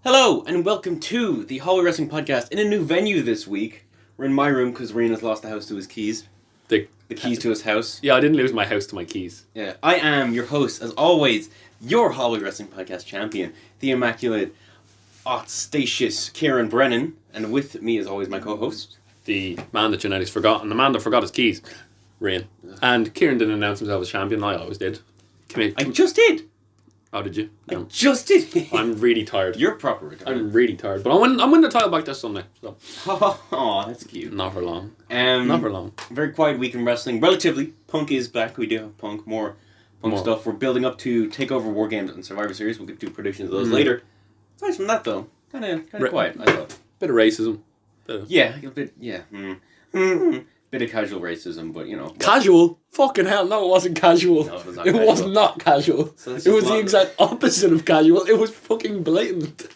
Hello, and welcome to the Hallway Wrestling Podcast in a new venue this week. We're in my room because Ryan has lost the house to his keys. The keys to his house. Yeah, I didn't lose my house to my keys. Yeah, I am your host, as always, your Hallway Wrestling Podcast champion, the immaculate, ostentatious Kieran Brennan, and with me, as always, my co-host. The man that Janetti's forgotten, the man that forgot his keys, Ryan. And Kieran didn't announce himself as champion, I always did. I just did! Oh, did you? No. I just did! I'm really tired. You're proper retired. I'm really tired. But I'm winning the title back this Sunday. So. Oh, that's cute. Not for long. Not for long. Very quiet week in wrestling. Relatively. Punk is back. We do have Punk. More stuff. We're building up to TakeOver War Games and Survivor Series. We'll get to predictions of those later. Aside from that, though, kind of quiet, I thought. Bit of racism. Yeah, a bit, yeah. Bit of casual racism, but you know. Casual? Fucking hell, no, it wasn't casual. No, it was not it casual. was not casual. So it was the exact opposite of casual. It was fucking blatant.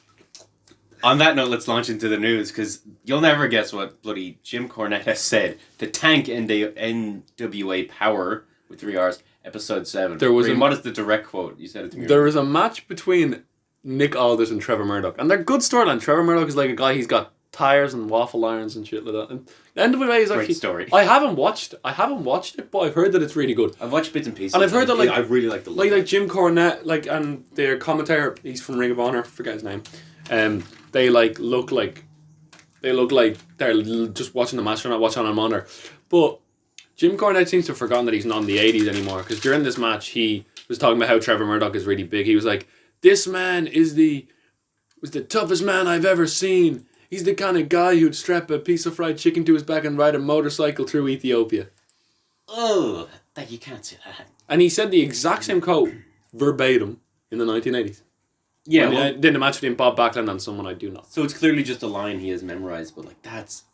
On that note, let's launch into the news, because you'll never guess what bloody Jim Cornette has said to tank NWA Power, with 3 R's, episode 7. What is the direct quote? You said it to me. There was a match between Nick Aldis and Trevor Murdoch, and they're good storyline. Trevor Murdoch is like a guy, he's got tires and waffle irons and shit like that. And NWA is actually great story. I haven't watched it, but I've heard that it's really good. I've watched bits and pieces, and I've heard that I really like the look. like Jim Cornette, and their commentator, he's from Ring of Honor, forget his name. They look like they're just watching the match, they're not watching on a monitor. But Jim Cornette seems to have forgotten that he's not in the 80s anymore, because during this match he was talking about how Trevor Murdoch is really big. He was like, "This man was the toughest man I've ever seen. He's the kind of guy who'd strap a piece of fried chicken to his back and ride a motorcycle through Ethiopia." Oh, you can't say that. And he said the exact same quote, verbatim, in the 1980s. Yeah, did a match between Bob Backlund and someone I do not. So it's clearly just a line he has memorized, but it's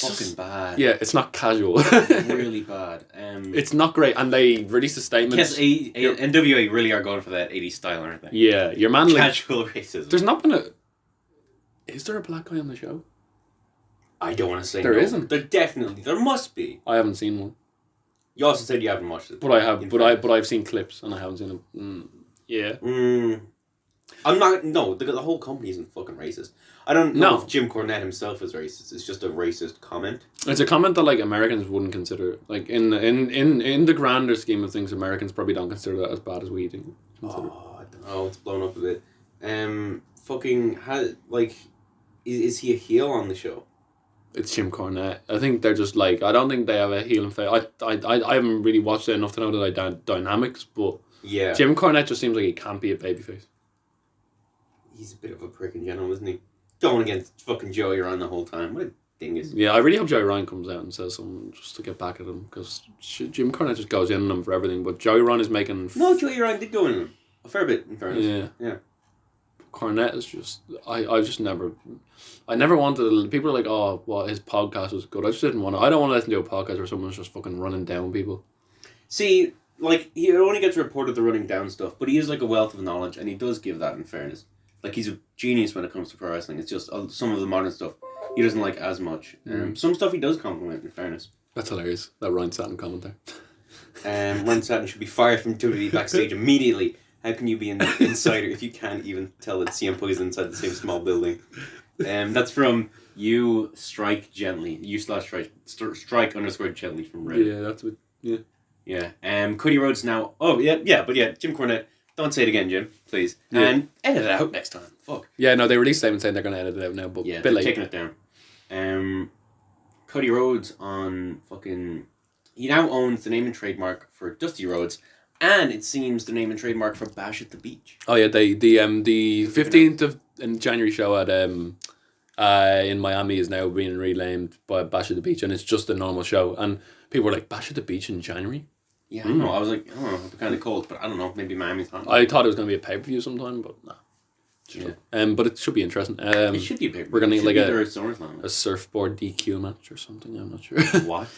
fucking just bad. Yeah, it's not casual. Really bad. It's not great, and they released a statement. Yes, NWA really are going for that 80s style, aren't they? Yeah, your man casual racism. There's not been a. Is there a black guy on the show? I don't want to say there no. isn't. There must be. I haven't seen one. You also said you haven't watched it. But I have. But I've seen clips and I haven't seen them. Yeah. I'm not. No, the whole company isn't fucking racist. I don't know if Jim Cornette himself is racist. It's just a racist comment. It's a comment that Americans wouldn't consider. In the grander scheme of things, Americans probably don't consider that as bad as we do. Oh, I don't know. It's blown up a bit. Is he a heel on the show? It's Jim Cornette. I think they're just I don't think they have a heel and face. I haven't really watched it enough to know the dynamics, but yeah, Jim Cornette just seems like he can't be a babyface. He's a bit of a prick in general, isn't he? Going against fucking Joey Ryan the whole time. What a dingus. Yeah, I really hope Joey Ryan comes out and says something just to get back at him, because Jim Cornette just goes in on him for everything, but Joey Ryan is making... No, Joey Ryan did go in on him. A fair bit, in fairness. Yeah. Cornette is just... I just never... I never wanted... People are like, oh, well, his podcast was good. I just didn't want to... I don't want to listen to a podcast where someone's just fucking running down people. See, he only gets reported the running down stuff, but he is a wealth of knowledge, and he does give that in fairness. He's a genius when it comes to pro wrestling. It's just some of the modern stuff he doesn't like as much. Some stuff he does compliment, in fairness. That's hilarious, that Ryan Satin comment there. Ryan Satin should be fired from WWE backstage immediately. How can you be an insider if you can't even tell that CM Punk is inside the same small building? That's from You Strike Gently. You/strike _gently from Reddit. Yeah, that's what... Yeah. Yeah. Cody Rhodes now... Oh, yeah, but Jim Cornette... Don't say it again, Jim, please. Yeah. And edit it out next time. Fuck. Yeah, no, they released a statement saying they're going to edit it out now, but they're taking it down. Cody Rhodes on fucking... He now owns the name and trademark for Dusty Rhodes, and it seems the name and trademark for Bash at the Beach. Oh yeah, the 15th of January show at in Miami is now being renamed by Bash at the Beach, and it's just a normal show. And people were like, Bash at the Beach in January? Yeah, I know. I was like, it'd be kind of cold, but I don't know. Maybe Miami's not. I thought it was going to be a pay-per-view sometime, but nah. Yeah. But it should be interesting. It should be a pay-per-view. We're going to need a surfboard DQ match or something. I'm not sure. What?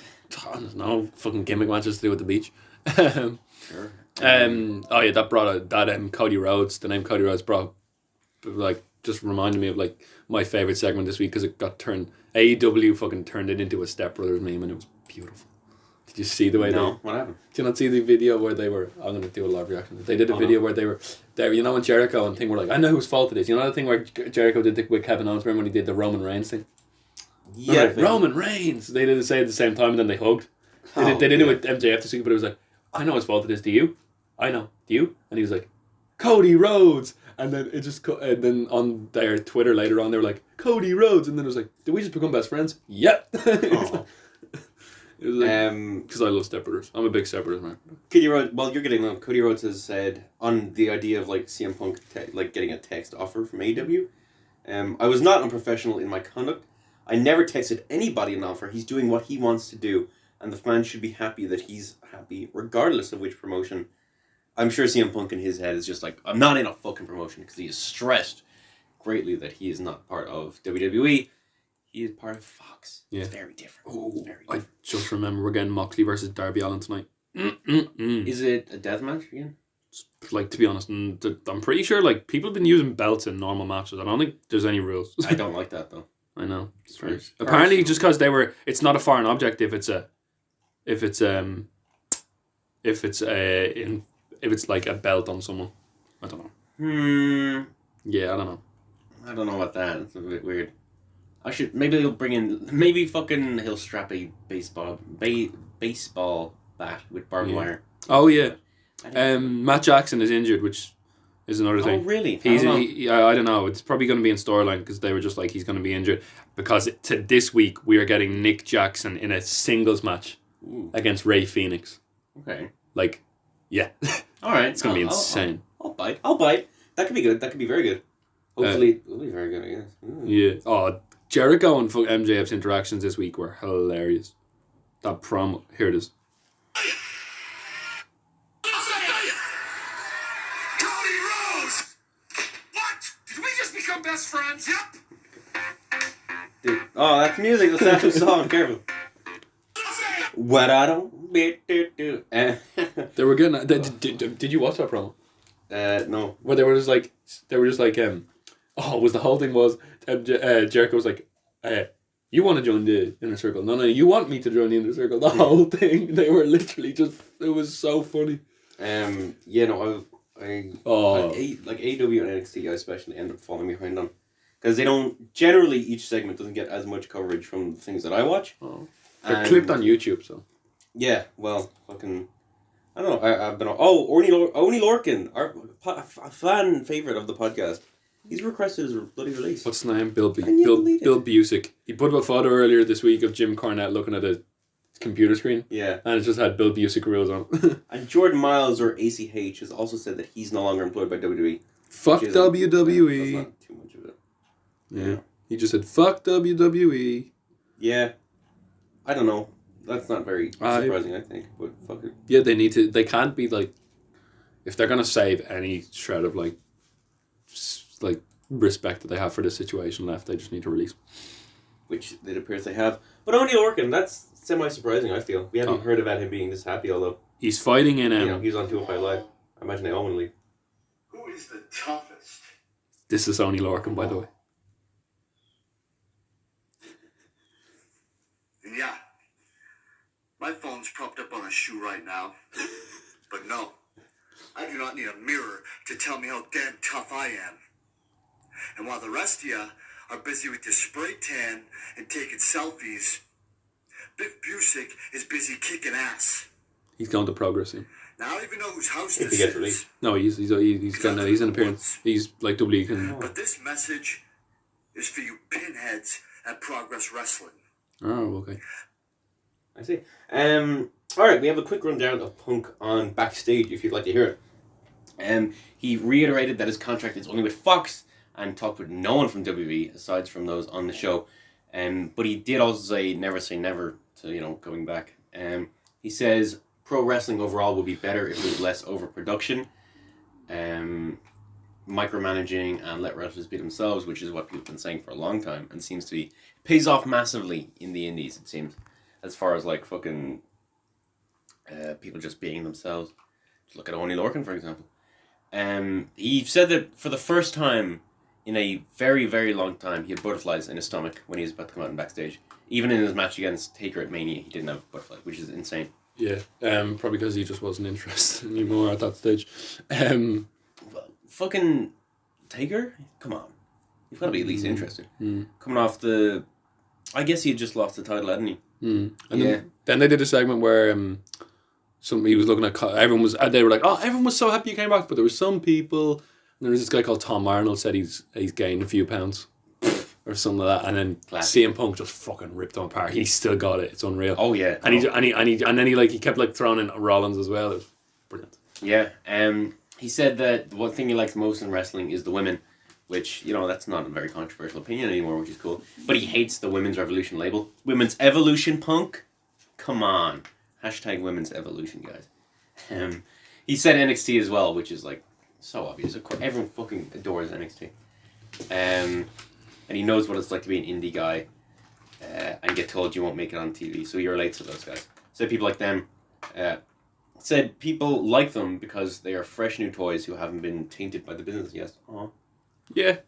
There's no fucking gimmick matches to do with the beach. Sure. That brought that Cody Rhodes. The name Cody Rhodes brought just reminded me of my favorite segment this week, because it got turned. AEW fucking turned it into a Step Brothers meme, and it was beautiful. Did you see the way No, what happened? Did you not see the video where they were... I'm going to do a live reaction. They did a video where they were... You know when Jericho and thing were like, I know whose fault it is. You know the thing where Jericho did with Kevin Owens, remember when he did the Roman Reigns thing? Yeah. Like, Roman Reigns! They did say at the same time and then they hugged. They did it with MJF this week, but it was like, I know his fault it is. Do you? I know. Do you? And he was like, Cody Rhodes! And then it just... And then on their Twitter later on, they were like, Cody Rhodes! And then it was like, did we just become best friends? Yep! It was like, because I love Step Brothers. I'm a big Step Brothers man. Cody Rhodes, well, you're getting them. Cody Rhodes has said on the idea of like CM Punk like getting a text offer from AEW. I was not unprofessional in my conduct. I never texted anybody an offer. He's doing what he wants to do, and the fans should be happy that he's happy, regardless of which promotion. I'm sure CM Punk in his head is just like, I'm not in a fucking promotion because he is stressed greatly that he is not part of WWE. He is part of Fox. Yeah. It's very different. Very different. I just remember we're getting Moxley versus Darby Allin tonight. Is it a death match again? Like, to be honest, I'm pretty sure like people have been using belts in normal matches. I don't think there's any rules. I don't like that though. I know. It's strange. Apparently, just because it's not a foreign object if it's like a belt on someone. I don't know. Yeah, I don't know. I don't know about that. It's a bit weird. Maybe he'll strap a baseball bat with barbed wire. Oh yeah. Matt Jackson is injured, which is another thing. Oh really? I don't know. It's probably going to be in storyline because they were just like he's going to be injured because to this week we are getting Nick Jackson in a singles match against Rey Fenix. Okay. Like, yeah. All right. It's going to be insane. I'll bite. That could be good. That could be very good. Hopefully, it'll be very good. I guess. Yeah. Oh, Jericho and MJF's interactions this week were hilarious. That promo. Here it is. Cody Rhodes! What? Did we just become best friends? Yep. Dude. Oh, that's music. That's actual song. Careful. What I don't do. They were getting. Did you watch that promo? No. Where they were just like was the whole thing was Jericho was like, you want to join the inner circle? No, you want me to join the inner circle. The whole thing, they were literally just. It was so funny. Yeah, no, like AEW and NXT, I especially end up falling behind on because they don't generally each segment doesn't get as much coverage from the things that I watch. Oh. They're clipped on YouTube, so. Yeah, well, fucking. I don't know. I've been. Oni Lorcan, a fan favorite of the podcast. He's requested his bloody release. What's his name? Bill Busick. He put up a photo earlier this week of Jim Cornette looking at a computer screen. Yeah. And it just had Bill Busick rules on it. And Jordan Miles, or ACH, has also said that he's no longer employed by WWE. Fuck WWE. That's not too much of it. Yeah. He just said, fuck WWE. Yeah. I don't know. That's not very surprising, I think. But fuck it. Yeah, they need to. They can't be like. If they're going to save any shred of like respect that they have for this situation left, they just need to release. Which it appears they have. But Oni Lorcan, that's semi-surprising, I feel. We haven't heard about him being this happy, although... He's fighting in... he's on 205 Live. I imagine they own leave. Who is the toughest? This is Oni Lorcan, by the way. Yeah. My phone's propped up on a shoe right now. But no. I do not need a mirror to tell me how damn tough I am. And while the rest of ya are busy with your spray tan and taking selfies, Biff Busick is busy kicking ass. He's going to Progress soon. Now I don't even know whose house If this he gets is. released. No, he's an appearance. He's like WWE can. But this message is for you pinheads at Progress Wrestling. Oh, okay. I see. Alright, we have a quick rundown of Punk on Backstage, if you'd like to hear it. He reiterated that his contract is only with Fox and talked with no one from WWE aside from those on the show. But he did also say never to, going back. He says pro wrestling overall would be better if there was less overproduction, micromanaging, and let wrestlers be themselves, which is what people have been saying for a long time and seems to be pays off massively in the indies, it seems, as far as like fucking people just being themselves. Just look at Oni Lorcan, for example. He said that for the first time in a very, very long time, he had butterflies in his stomach when he was about to come out in backstage. Even in his match against Taker at Mania, he didn't have butterflies, which is insane. Yeah, probably because he just wasn't interested anymore at that stage. Well, fucking Taker? Come on. You've got to be at least interested. Coming off the... I guess he had just lost the title, hadn't he? And then they did a segment where he was looking at... Everyone was... They were like, oh, everyone was so happy you came back, but there were some people... And there was this guy called Tom Arnold said he's gained a few pounds. Or something like that, and then CM Punk just fucking ripped him apart. He still got it. It's unreal. Oh yeah, and then he kept like throwing in Rollins as well. It was brilliant. Yeah, he said that the one thing he likes most in wrestling is the women, which that's not a very controversial opinion anymore, which is cool. But he hates the Women's Revolution label. Women's Evolution, Punk. Come on, hashtag Women's Evolution, guys. He said NXT as well, which is like so obvious. Of course, everyone fucking adores NXT. And he knows what it's like to be an indie guy and get told you won't make it on TV. So he relates to those guys. Said people like them. Said people like them because they are fresh new toys who haven't been tainted by the business. Yes. Aww. Yeah.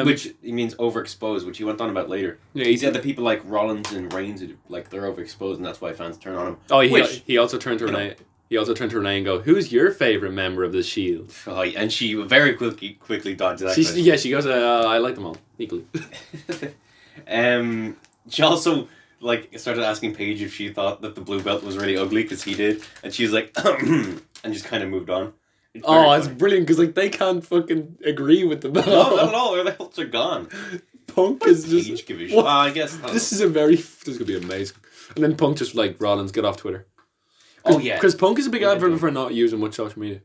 Which he means overexposed, which he went on about later. Yeah, he said that people like Rollins and Reigns, like they're overexposed, and that's why fans turn on him. Oh, he also turned to Renee. He also turned to Renee and go, "Who's your favorite member of the Shield?" Oh, and she very quickly dodged that. She goes, "I like them all equally." She also started asking Paige if she thought that the blue belt was really ugly because he did, and she was like, and just kind of moved on. It's brilliant because they can't fucking agree with the belt. No, not at all. Their belts are gone. Punk is just. Paige give a shit. I guess this is gonna be amazing. And then Punk just Rollins, get off Twitter. Oh yeah, because Punk is a big advocate for not using much social media.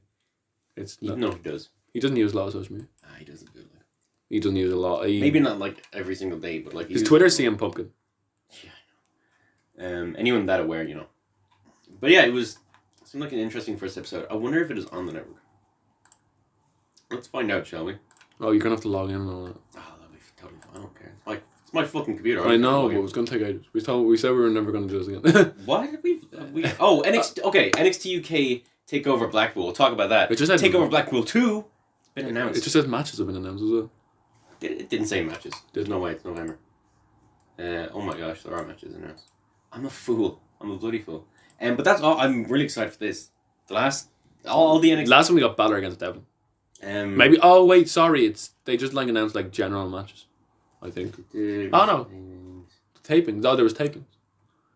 No, he does. He doesn't use a lot of social media. He doesn't do it. He doesn't use a lot. Maybe not every single day, but his Twitter CM Pumpkin. Yeah. Anyone that aware, But yeah, it seemed like an interesting first episode. I wonder if it is on the network. Let's find out, shall we? Oh, you're gonna have to log in and all that. Oh, that'll be totally fine. I don't care. It's my fucking computer. I know, but it was gonna take ages. We said we were never gonna do this again. What did we? NXT. Okay, NXT UK Takeover Blackpool. We'll talk about that. It just said Takeover Blackpool 2 been announced. It just says matches have been announced as well. It didn't say matches. There's no way it's November. Oh my gosh, there are matches announced. I'm a fool. I'm a bloody fool. But that's all. I'm really excited for this. All the NXT. Last one we got Balor against Devin. Maybe. Oh wait, sorry. They just announced general matches. I think. Oh no. Tapings. Oh, there was tapings.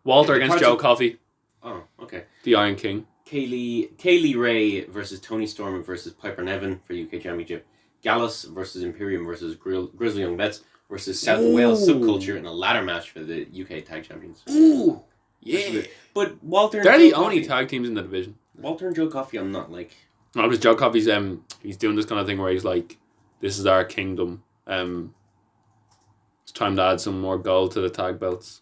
Walter against Joe Coffey. Oh, okay. The Iron King. Kaylee Ray versus Tony Storm versus Piper Nevin for UK Championship. Gallus versus Imperium versus Grizzly Young Vets versus South Wales Subculture in a ladder match for the UK Tag Champions. Ooh, yeah. But Walter. They're the only tag teams in the division. Walter and Joe Coffey, I'm not like. No, because Joe Coffey's he's doing this kind of thing where he's like, "This is our kingdom. It's time to add some more gold to the tag belts."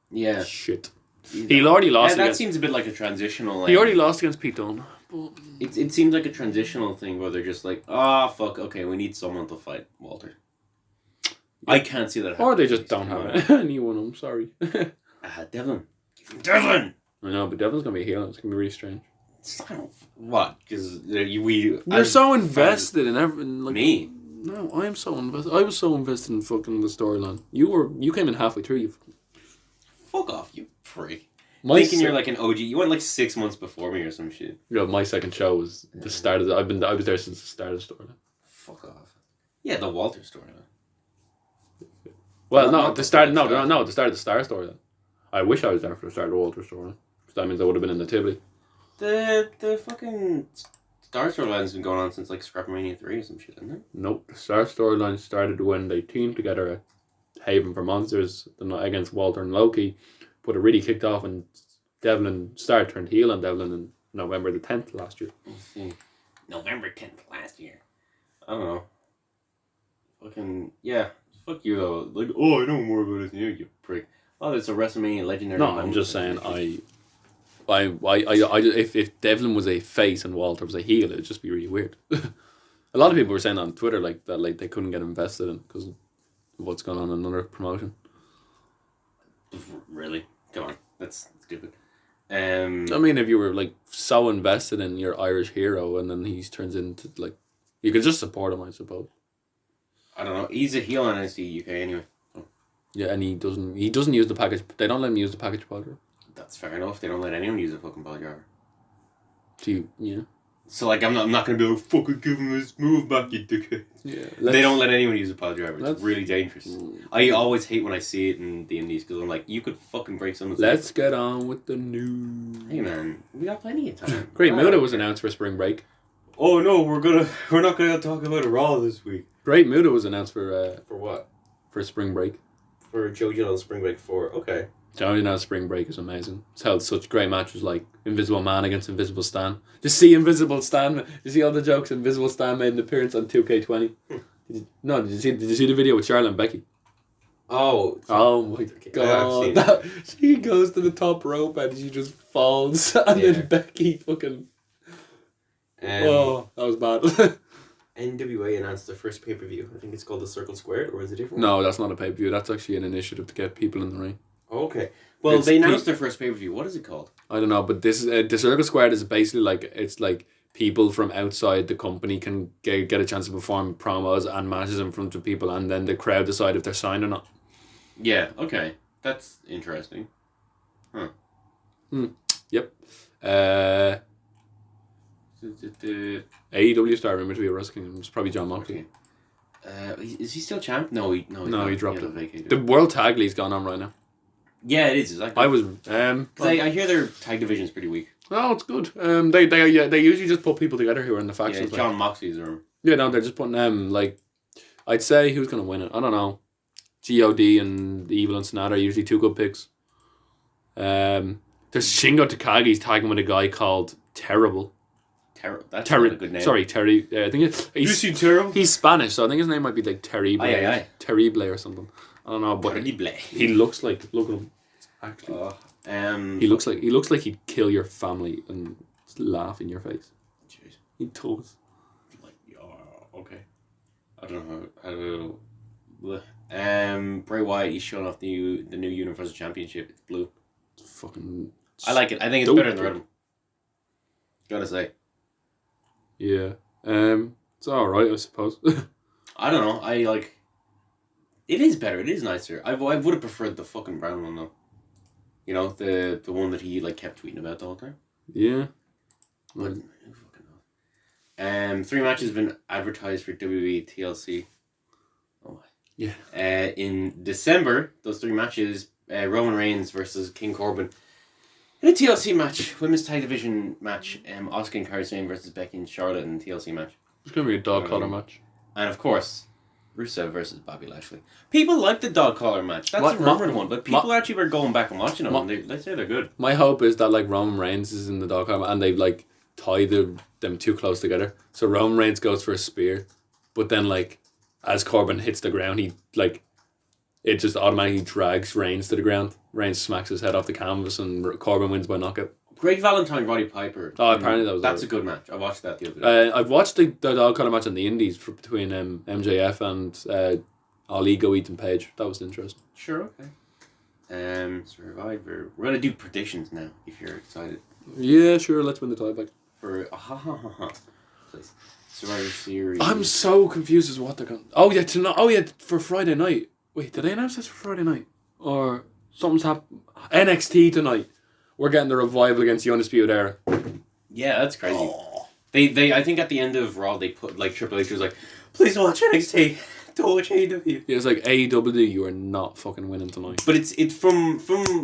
Yeah. Shit. He already lost. That seems a bit like a transitional. He already lost against Pete Dunne. It seems like a transitional thing where they're just like, fuck, okay, we need someone to fight Walter. Yeah. I can't see that happening. Or they just don't have anyone. I'm sorry. Devlin. Give him Devlin! I know, but Devlin's going to be a heel. It's going to be really strange. What? Because you're so invested in everything. Me? No, I am so invested. I was so invested in fucking the storyline. You came in halfway through. You fuck off, you prick. Thinking you're like an OG. You went 6 months before me or some shit. Yeah, my second show was the start of I was there since the start of the storyline. Fuck off. Yeah, the Walter storyline. Well, at the start of the Star storyline. I wish I was there for the start of the Walter storyline. Because that means I would have been in the Tivoli. The fucking Star storyline's been going on since Scrapmania 3 or some shit, hasn't it? Nope. The Star storyline started when they teamed together at Haven for Monsters against Walter and Loki. But it really kicked off when Star turned heel on Devlin on November the 10th last year. November 10th last year. I don't know. Fucking, yeah. Fuck you though. I know more about it than you prick. Oh, it's a WrestleMania legendary. No, I'm just saying if Devlin was a face and Walter was a heel, it would just be really weird. A lot of people were saying on Twitter that they couldn't get invested in because of what's going on in another promotion. Really? Come on, that's stupid. I mean, if you were so invested in your Irish hero and then he turns into you could just support him, I suppose. I don't know. He's a heel on NXT UK anyway. So. Yeah, and he doesn't use the package. They don't let him use the package pile driver. That's fair enough. They don't let anyone use a fucking pile driver. Yeah. So like I'm not gonna be like fucking give him his move back, you dickhead. Yeah. They don't let anyone use a pile driver. It's really dangerous. I always hate when I see it in the indies because I'm like, you could fucking break someone's leg. Let's get on with the news. Hey man, we got plenty of time. Great Muta was announced for spring break. Oh no, we're not gonna talk about Raw this week. Great Muta was announced for what? For spring break. For Joe Gill on spring break 4. Okay. Joe Gill on spring break is amazing. It's held such great matches like Invisible Man against Invisible Stan. Just see Invisible Stan. You see all the jokes. Invisible Stan made an appearance on 2K20. Did you see the video with Charlotte and Becky? Oh my god! She goes to the top rope and she just falls, and then Becky fucking. Oh, that was bad. NWA announced their first pay-per-view. I think it's called the Circle Squared, or is it different? No, that's not a pay-per-view. That's actually an initiative to get people in the ring. Okay. Well, they announced their first pay-per-view. What is it called? I don't know, but this is the Circle Squared is basically like people from outside the company can get a chance to perform promos and matches in front of people, and then the crowd decide if they're signed or not. Yeah. Okay. That's interesting. Huh. Yep. AEW star rumored to be a Wrestle Kingdom. It's probably John Moxley. Okay. Is he still champ? No, he dropped it. The World Tag League's gone on right now. Yeah, it is exactly. I was I hear their tag division's pretty weak. Oh, it's good. They usually just put people together who are in the factions. Yeah, John Moxley's room. Yeah, no, they're just putting I'd say who's gonna win it. I don't know. God and Evil and Sonata are usually two good picks. There's Shingo Takagi's tagging with a guy called Terrible. That's not a good name. Sorry, Terry. I think he's Terrible. He's Spanish, so I think his name might be like Terrible. Terrible or something. I don't know, but he looks like look at him. Actually, he looks like he'd kill your family and laugh in your face. Jeez. He does. Like, okay. I don't know how. Bray Wyatt, he's showing off the new Universal Championship. It's blue. It's fucking. I like it. I think it's better than the red one. Gotta say. Yeah. It's all right, I suppose. I don't know. I like. It is better. It is nicer. I would have preferred the fucking brown one though. You know, the one that he like kept tweeting about the whole time. Yeah. But, who fucking knows? 3 matches have been advertised for WWE TLC. Oh my. Yeah. In December, those 3 matches, Roman Reigns versus King Corbin. In a TLC match, women's tag division match, Asuka and Kairi Sane versus Becky and Charlotte in a TLC match. It's gonna be a dog collar match. And of course, Rusev versus Bobby Lashley. People like the dog collar match. That's a rumored one, but people actually were going back and watching them, and they say they're good. My hope is that like Roman Reigns is in the dog collar and they've like tied them too close together. So Roman Reigns goes for a spear, but then like as Corbin hits the ground, he like it just automatically drags Reigns to the ground. Reigns smacks his head off the canvas, and Corbin wins by knockout. Greg Valentine, Roddy Piper. Oh, apparently that's a good match. I watched that the other day. I've watched the dog collar match on the Indies between MJF and Ali Go Ethan Page. That was interesting. Sure, okay. Survivor. We're gonna do predictions now. If you're excited. Yeah, sure. Let's win the tie back. For please. Survivor Series. I'm so confused as to what they're going. Oh yeah, for Friday night. Wait, did they announce this for Friday night? Or something's happened? NXT tonight. We're getting the revival against the Undisputed Era. Yeah, that's crazy. Oh. They I think at the end of Raw they put like Triple H was like, please watch NXT. Don't watch AEW. Yeah, it's like AEW. You are not fucking winning tonight. But it's from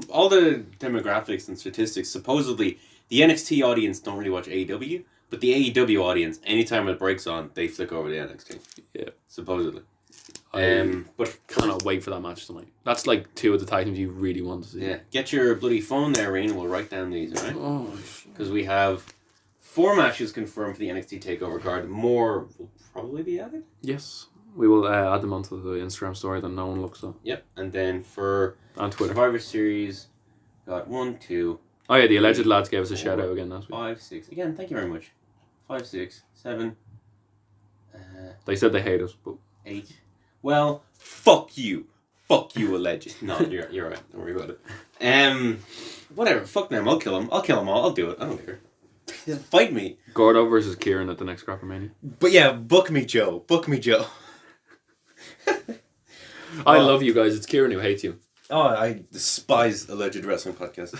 all the demographics and statistics. Supposedly the NXT audience don't really watch AEW, but the AEW audience, anytime it breaks on, they flick over to NXT. Yeah, supposedly. But cannot wait for that match tonight. That's like 2 of the titles you really want to see. Yeah, get your bloody phone there, Rain, and we'll write down these, alright? Oh, because we have 4 matches confirmed for the NXT TakeOver card. More will probably be added. Yes, we will add them onto the Instagram story that no one looks at. Yep, and then for on Twitter Survivor Series, got 1, 2. Oh yeah, the Alleged Lads gave us a shout out again last week. 5, 6. Again, thank you very much. 5, 6, 7. They said they hate us, but 8. Well, fuck you. Fuck you, Alleged. No, you're right. Don't worry about it. Whatever. Fuck them. I'll kill them. I'll kill them all. I'll do it. I don't care. Fight me. Gordo versus Kieran at the next Grappermania. But yeah, book me, Joe. Book me, Joe. I love you guys. It's Kieran who hates you. Oh, I despise alleged wrestling podcasts.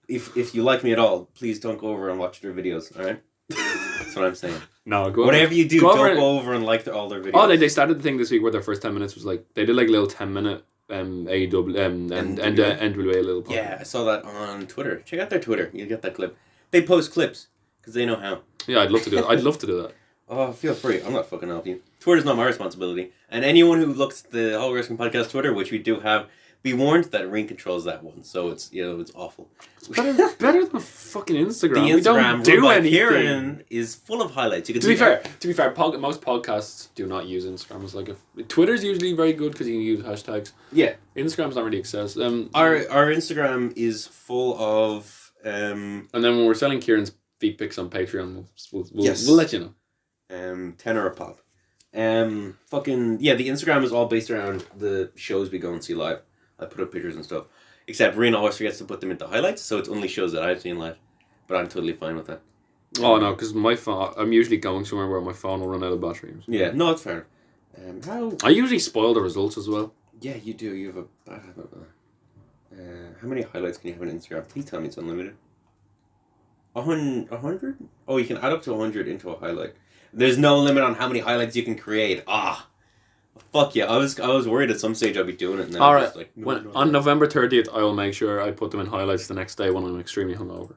If you like me at all, please don't go over and watch their videos. All right, that's what I'm saying. No, go Whatever over. you do, Go don't over. go over and like all their videos. Oh, they started the thing this week where their first 10 minutes was like they did like a little 10-minute AEW and NWA little podcast. Yeah, I saw that on Twitter. Check out their Twitter. You'll get that clip. They post clips because they know how. Yeah, I'd love to do that. I'd love to do that. Oh, feel free. I'm not fucking helping you. Twitter's not my responsibility. And anyone who looks at the Whole Wrestling Podcast Twitter, which we do have, be warned that Ring controls that one. So it's it's awful. It's better than fucking Instagram. The We don't Instagram do run by anything. Kieran is full of highlights. You can To be see fair, most podcasts do not use Instagram. It's like Twitter's usually very good because you can use hashtags. Yeah. Instagram's not really accessed. Our Instagram is full of and then when we're selling Kieran's feet pics on Patreon, we'll Yes. let you know. tenor a pop. The Instagram is all based around the shows we go and see live. I put up pictures and stuff. Except Rena always forgets to put them into highlights, so it's only shows that I've seen live. But I'm totally fine with that. Oh no, because my phone. I'm usually going somewhere where my phone will run out of battery. Yeah, no, it's fair. I usually spoil the results as well. Yeah, you do. You have a bad habit of that. How many highlights can you have on Instagram? Please tell me it's unlimited. 100? Oh, you can add up to 100 into a highlight. There's no limit on how many highlights you can create. Fuck yeah. I was worried at some stage I'd be doing it. And then All I right. was like, no. On November 30th, I will make sure I put them in highlights the next day when I'm extremely hungover.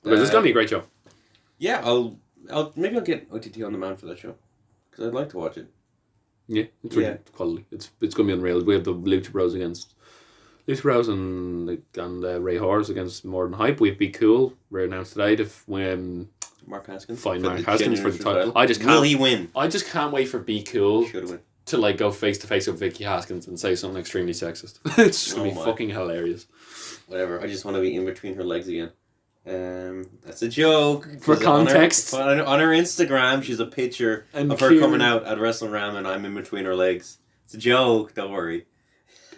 Because it's gonna be a great show. Yeah, I'll get OTT on demand for that show because I'd like to watch it. Yeah, it's really quality. It's gonna be unreal. We have the Lucha Bros and Ray Horse against More Than Hype. We'd Be Cool. We're announced today to Mark Haskins. find For Mark the Haskins for the title. I just can't. Will he win? I just can't wait for Be Cool Should win. to like go face to face with Vicky Haskins and say something extremely sexist. It's just gonna be fucking hilarious. Whatever. I just want to be in between her legs again. That's a joke. For context, on her Instagram, she's a picture of her coming out at WrestleRam, and I'm in between her legs. It's a joke. Don't worry.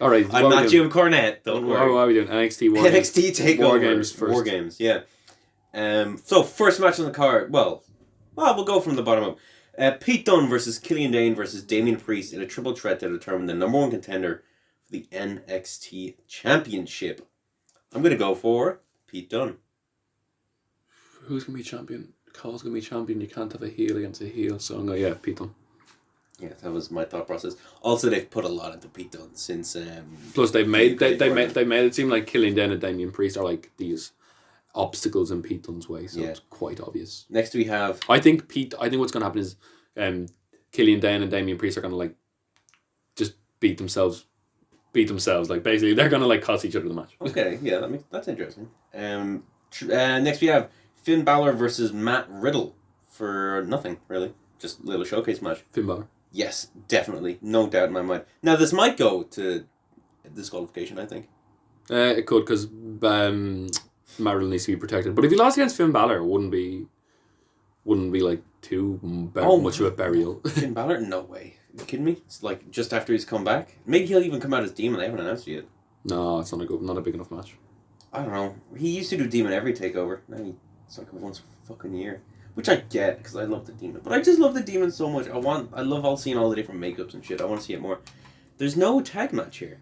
All right, I'm not Jim Cornette. Don't worry. What are we doing? NXT War NXT Takeover. War Games first. War Games. Yeah. So first match on the card. Well, we'll go from the bottom up. Pete Dunne versus Killian Dane versus Damian Priest in a triple threat to determine the number one contender for the NXT Championship. I'm gonna go for Pete Dunne. Who's going to be champion? Cole's going to be champion. You can't have a heel against a heel. So I'm going, Pete Dunne. Yeah, that was my thought process. Also, they've put a lot into Pete Dunne since. Plus, they made it seem like Killian Dane and Damian Priest are like these obstacles in Pete Dunne's way. So it's quite obvious. Next, we have. I think what's going to happen is Killian Dane and Damian Priest are going to like just beat themselves. Like basically, they're going to like cost each other the match. Okay, yeah, that's interesting. Next, we have Finn Balor versus Matt Riddle for nothing, really. Just a little showcase match. Finn Balor. Yes, definitely. No doubt in my mind. Now, this might go to disqualification, I think. It could, because Matt Riddle needs to be protected. But if he lost against Finn Balor, it wouldn't be like too much of a burial. Finn Balor? No way. Are you kidding me? It's like just after he's come back. Maybe he'll even come out as Demon. They haven't announced it yet. No, it's not a big enough match. I don't know. He used to do Demon every takeover. Now it's like once a fucking year. Which I get, because I love the Demon. But I just love the Demon so much. I love seeing all the different makeups and shit. I want to see it more. There's no tag match here.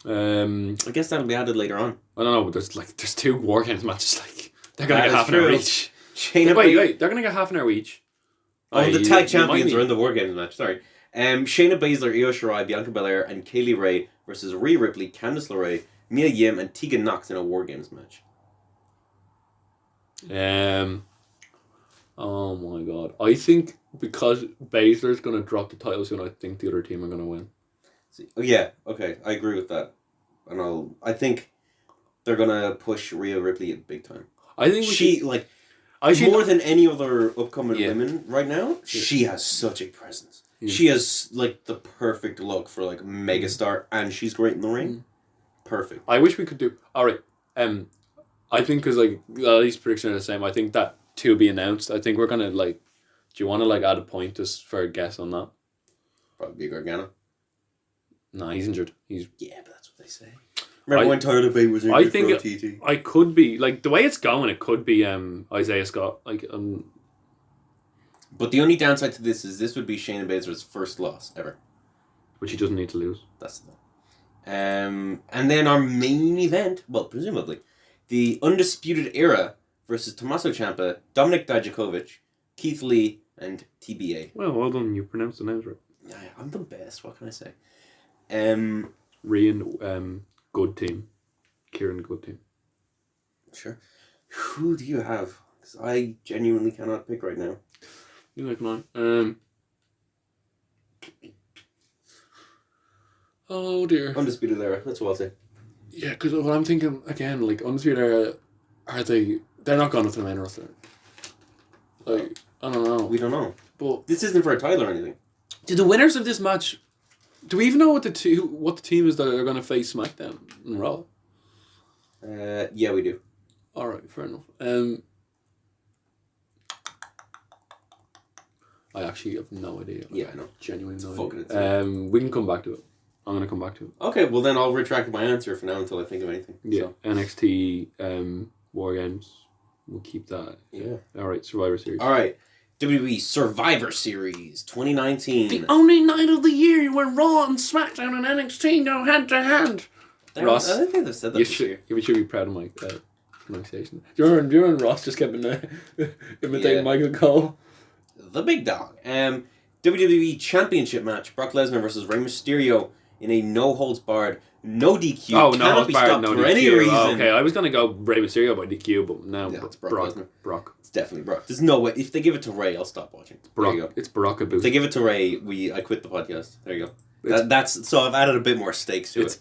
I guess that'll be added later on. I don't know, but there's 2 War Games matches. Like they're gonna get half an hour each. Wait, they're gonna get half an hour each. Oh, the tag champions are in the War Games match. Sorry. Shayna Baszler, Io Shirai, Bianca Belair, and Kaylee Ray versus Rhea Ripley, Candice LeRae, Mia Yim, and Tegan Nox in a War Games match. Oh my god! I think because Baszler's gonna drop the title soon, I think the other team are gonna win. Yeah. Okay, I agree with that, and I think they're gonna push Rhea Ripley at big time. I think more than any other upcoming women right now. She has such a presence. Yeah. She has like the perfect look for like megastar, and she's great in the ring. Perfect. I wish we could do. All right. I think because like all these predictions are the same. I think that to be announced. I think we're gonna like. Do you want to like add a point just for a guess on that? Probably Gargano. No, he's injured. But that's what they say. Remember when Tyler Bate was injured for OTT? I could be like the way it's going. It could be Isaiah Scott. But the only downside to this is this would be Shayna Baszler's first loss ever. Which he doesn't need to lose. That's the thing. And then our main event, well, presumably, the Undisputed Era versus Tommaso Ciampa, Dominik Dijakovic, Keith Lee, and TBA. Well done. You pronounced the names right. Yeah, I'm the best. What can I say? Rian, good team. Kieran, good team. Sure. Who do you have? Because I genuinely cannot pick right now. You like mine. Oh dear. Undisputed Era. That's what I'll say. Yeah, because what I'm thinking again, like Undisputed Era, are they? They're not going to the main roster. Like I don't know. We don't know. But This isn't for a title or anything. do the winners of this match? Do we even know what the team is that are going to face SmackDown and Raw? Yeah, we do. All right, fair enough. I actually have no idea. Yeah, I know. Genuinely no Fucking idea. We can come back to it. I'm going to come back to it. Okay, well then I'll retract my answer for now until I think of anything. Yeah, So. NXT War Games. We'll keep that. Yeah. All right, Survivor Series. All right. WWE Survivor Series 2019. The only night of the year when Raw and SmackDown and NXT go hand to hand. Ross, I don't think they've said that this year. You should be proud of my pronunciation. Do you remember when Ross just kept imitating Michael Cole? The big dog. WWE Championship match. Brock Lesnar versus Rey Mysterio in a no holds barred, no DQ. Oh, no cannot holds be barred, stopped no for DQ. any reason. Oh, okay, I was going to go Rey Mysterio by DQ, but now Yeah, it's Brock Lesnar. Brock. It's definitely Brock. There's no way. If they give it to Ray, I'll stop watching. Brock. There you go. It's Brock If they give it to Ray, I quit the podcast. There you go. That's so I've added a bit more stakes to it's it.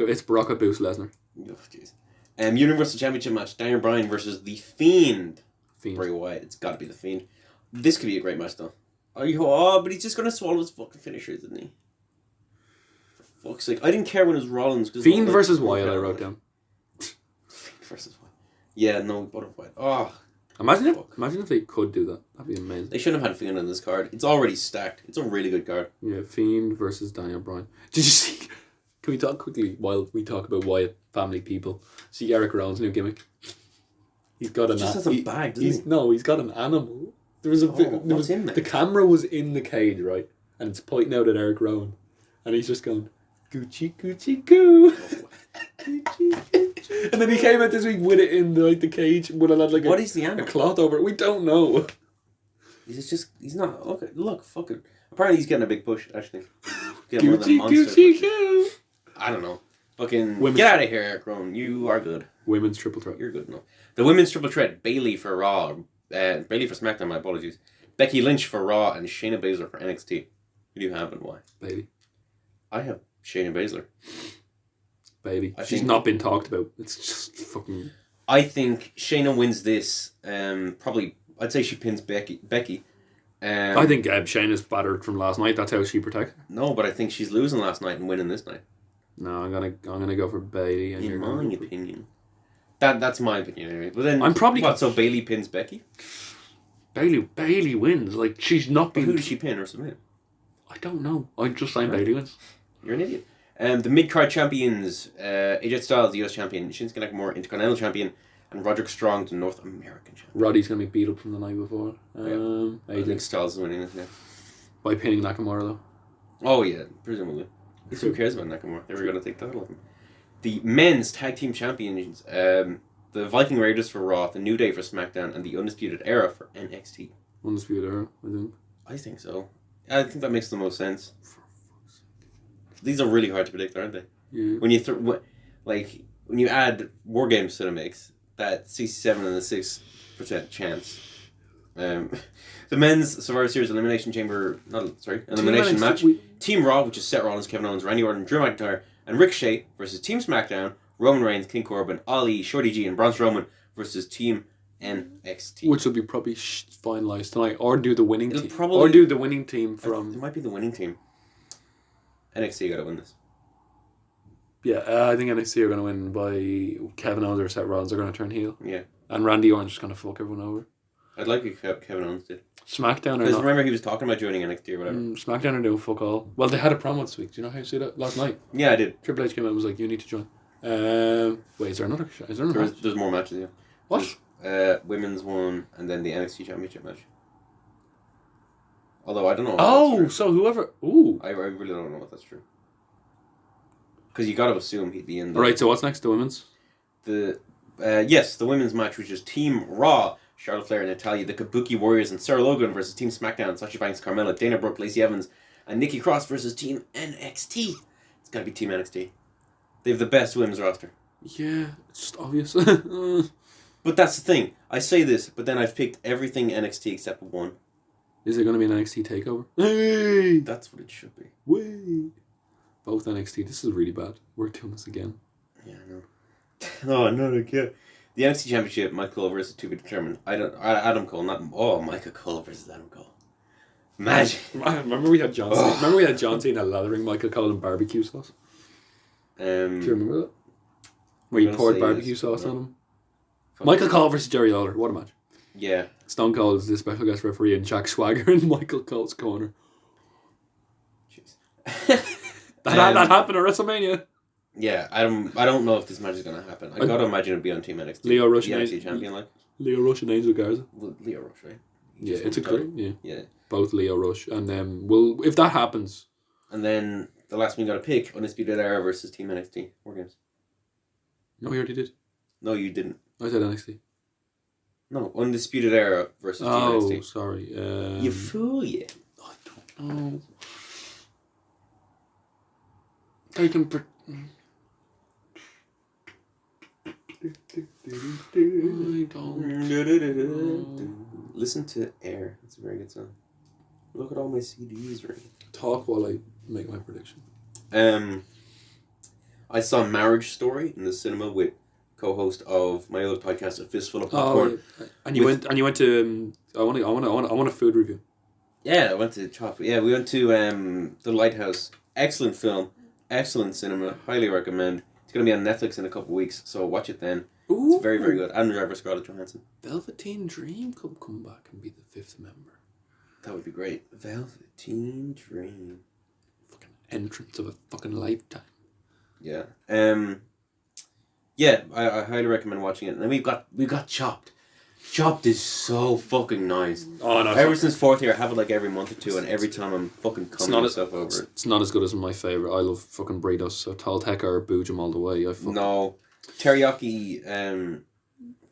It's Brock Boost Lesnar. Oh, jeez. Universal Championship match. Daniel Bryan versus The Fiend. Bray Wyatt. It's got to be The Fiend. This could be a great match, though. But he's just going to swallow his fucking finishers, isn't he? For fuck's sake. I didn't care when it was Rollins. Fiend versus Wyatt, I wrote down. Fiend versus Wyatt. Yeah, no, both of Wyatt. Oh. Imagine if they could do that. That'd be amazing. They shouldn't have had Fiend on this card. It's already stacked. It's a really good card. Yeah, Fiend versus Daniel Bryan. Did you see... Can we talk quickly while we talk about Wyatt family people? See Eric Rowan's new gimmick? He's got Just has a bag, doesn't he? No, he's got an animal. There was what's in there? The camera was in the cage, right? And it's pointing out at Eric Rowan. And he's just going, Gucci, Gucci, goo. Gucci, Gucci. And then he came out this week with it in the cage. With What is the animal? A cloth over it. We don't know. He's not. Okay, look, fuck it. Apparently he's getting a big push, actually. Gucci, Gucci, goo. I don't know. Fucking Women's... Get out of here, Eric Rowan. You are good. Women's triple threat. You're good enough. The women's triple threat. Bayley for Raw. Bayley for SmackDown, my apologies. Becky Lynch for Raw and Shayna Baszler for NXT. Who do you have and why? Bayley. I have Shayna Baszler. Bayley. She's not been talked about. It's just fucking... I think Shayna wins this. Probably, I'd say she pins Becky. I think Shayna's battered from last night. That's how she protects her. No, but I think she's losing last night and winning this night. No, I'm gonna go for Bayley. In my opinion. That's my opinion anyway. But then I'm probably so Bayley pins Becky? Bayley wins. Like she's not been. Who does she pin or submit? I don't know. I'm just saying Bayley wins. You're an idiot. The mid-card champions, AJ Styles, the US champion, Shinsuke Nakamura, Intercontinental champion, and Roderick Strong, the North American champion. Roddy's gonna be beat up from the night before. I think Styles is winning this now. By pinning Nakamura though. Oh yeah, presumably. Who cares about Nakamura? They were gonna take the title of him. The men's tag team champions, the Viking Raiders for Raw, the New Day for SmackDown, and the Undisputed Era for NXT. Undisputed Era, I think. I think so. I think that makes the most sense. These are really hard to predict, aren't they? Yeah. When you when you add War Games to the mix, that 67 and a 6% chance. The men's Survivor Series elimination match. Team Raw, which is Seth Rollins, Kevin Owens, Randy Orton, Drew McIntyre, and Ricochet versus Team SmackDown, Roman Reigns, King Corbin, Ali, Shorty G, and Braun Strowman versus Team NXT. Which will be probably finalised tonight, or do the winning team. Or do the winning team from... It might be the winning team. NXT got to win this. Yeah, I think NXT are going to win by Kevin Owens or Seth Rollins are going to turn heel. Yeah. And Randy Orton's just going to fuck everyone over. I'd like if Kevin Owens did. SmackDown or Because not. remember he was talking about joining NXT or whatever. SmackDown are doing fuck all. Well, they had a promo this week. Do you know how you see that? Last night. Yeah, I did. Triple H came out and was like, you need to join. Wait, is there another show? There's more matches, yeah. What? There's, women's one and then the NXT Championship match. Although I don't know. Oh, so whoever... Ooh. I really don't know if that's true. Because you got to assume he'd be in the... Alright, so what's next? The women's? The women's match, which is Team Raw, Charlotte Flair and Natalya, the Kabuki Warriors, and Sarah Logan versus Team SmackDown, Sasha Banks, Carmella, Dana Brooke, Lacey Evans, and Nikki Cross versus Team NXT. It's got to be Team NXT. They have the best women's roster. Yeah, it's just obvious. But that's the thing. I say this, but then I've picked everything NXT except one. Is it going to be an NXT takeover? Hey! That's what it should be. Wait. Both NXT. This is really bad. We're doing this again. Yeah, I know. Oh, no, again. The NXT Championship, Michael Cole versus to be determined. Adam Cole, not... Oh, Michael Cole versus Adam Cole. Magic. Remember we had John Cena? Remember we had John Cena lathering Michael Cole in barbecue sauce? Do you remember that? Where you poured barbecue sauce on him? Michael Cole versus Jerry Lawler. What a match. Yeah. Stone Cold is the special guest referee and Jack Swagger in Michael Cole's corner. Jeez. That happened at WrestleMania. Yeah, I don't know if this match is going to happen. I got to imagine it'd be on Team NXT. Leo Rush the NXT champion, like. Leo Rush and Angel Garza. Leo Rush, right? Yeah, it's a great... Yeah. Both Leo Rush. And then, if that happens... And then the last one you got to pick, Undisputed Era versus Team NXT. War Games. No, we already did. No, you didn't. I said NXT. No, Undisputed Era versus Team NXT. Oh, sorry. You fool, yeah. I don't know. I can... I don't. Listen to Air. It's a very good song. Look at all my CDs, right? Talk while I make my prediction. I saw Marriage Story in the cinema with co-host of my other podcast, A Fistful of Popcorn. Oh, and you went to. I want a food review. Yeah, I went to Chop. Yeah, we went to The Lighthouse. Excellent film, excellent cinema. Highly recommend. It's gonna be on Netflix in a couple of weeks, so watch it then. Ooh. It's very, very good. Adam Driver, Scarlett Johansson. Velveteen Dream could come back and be the fifth member. That would be great. Velveteen Dream. Fucking entrance of a fucking lifetime. Yeah. Yeah, I highly recommend watching it. And then we've got Chopped. Chopped is so fucking nice. Oh no! Ever since fourth year, I have it like every month or two, and every time I'm fucking coming myself over it. It's not as good as my favourite. I love fucking burritos, so Tolteca or Boojum all the way. No. Teriyaki,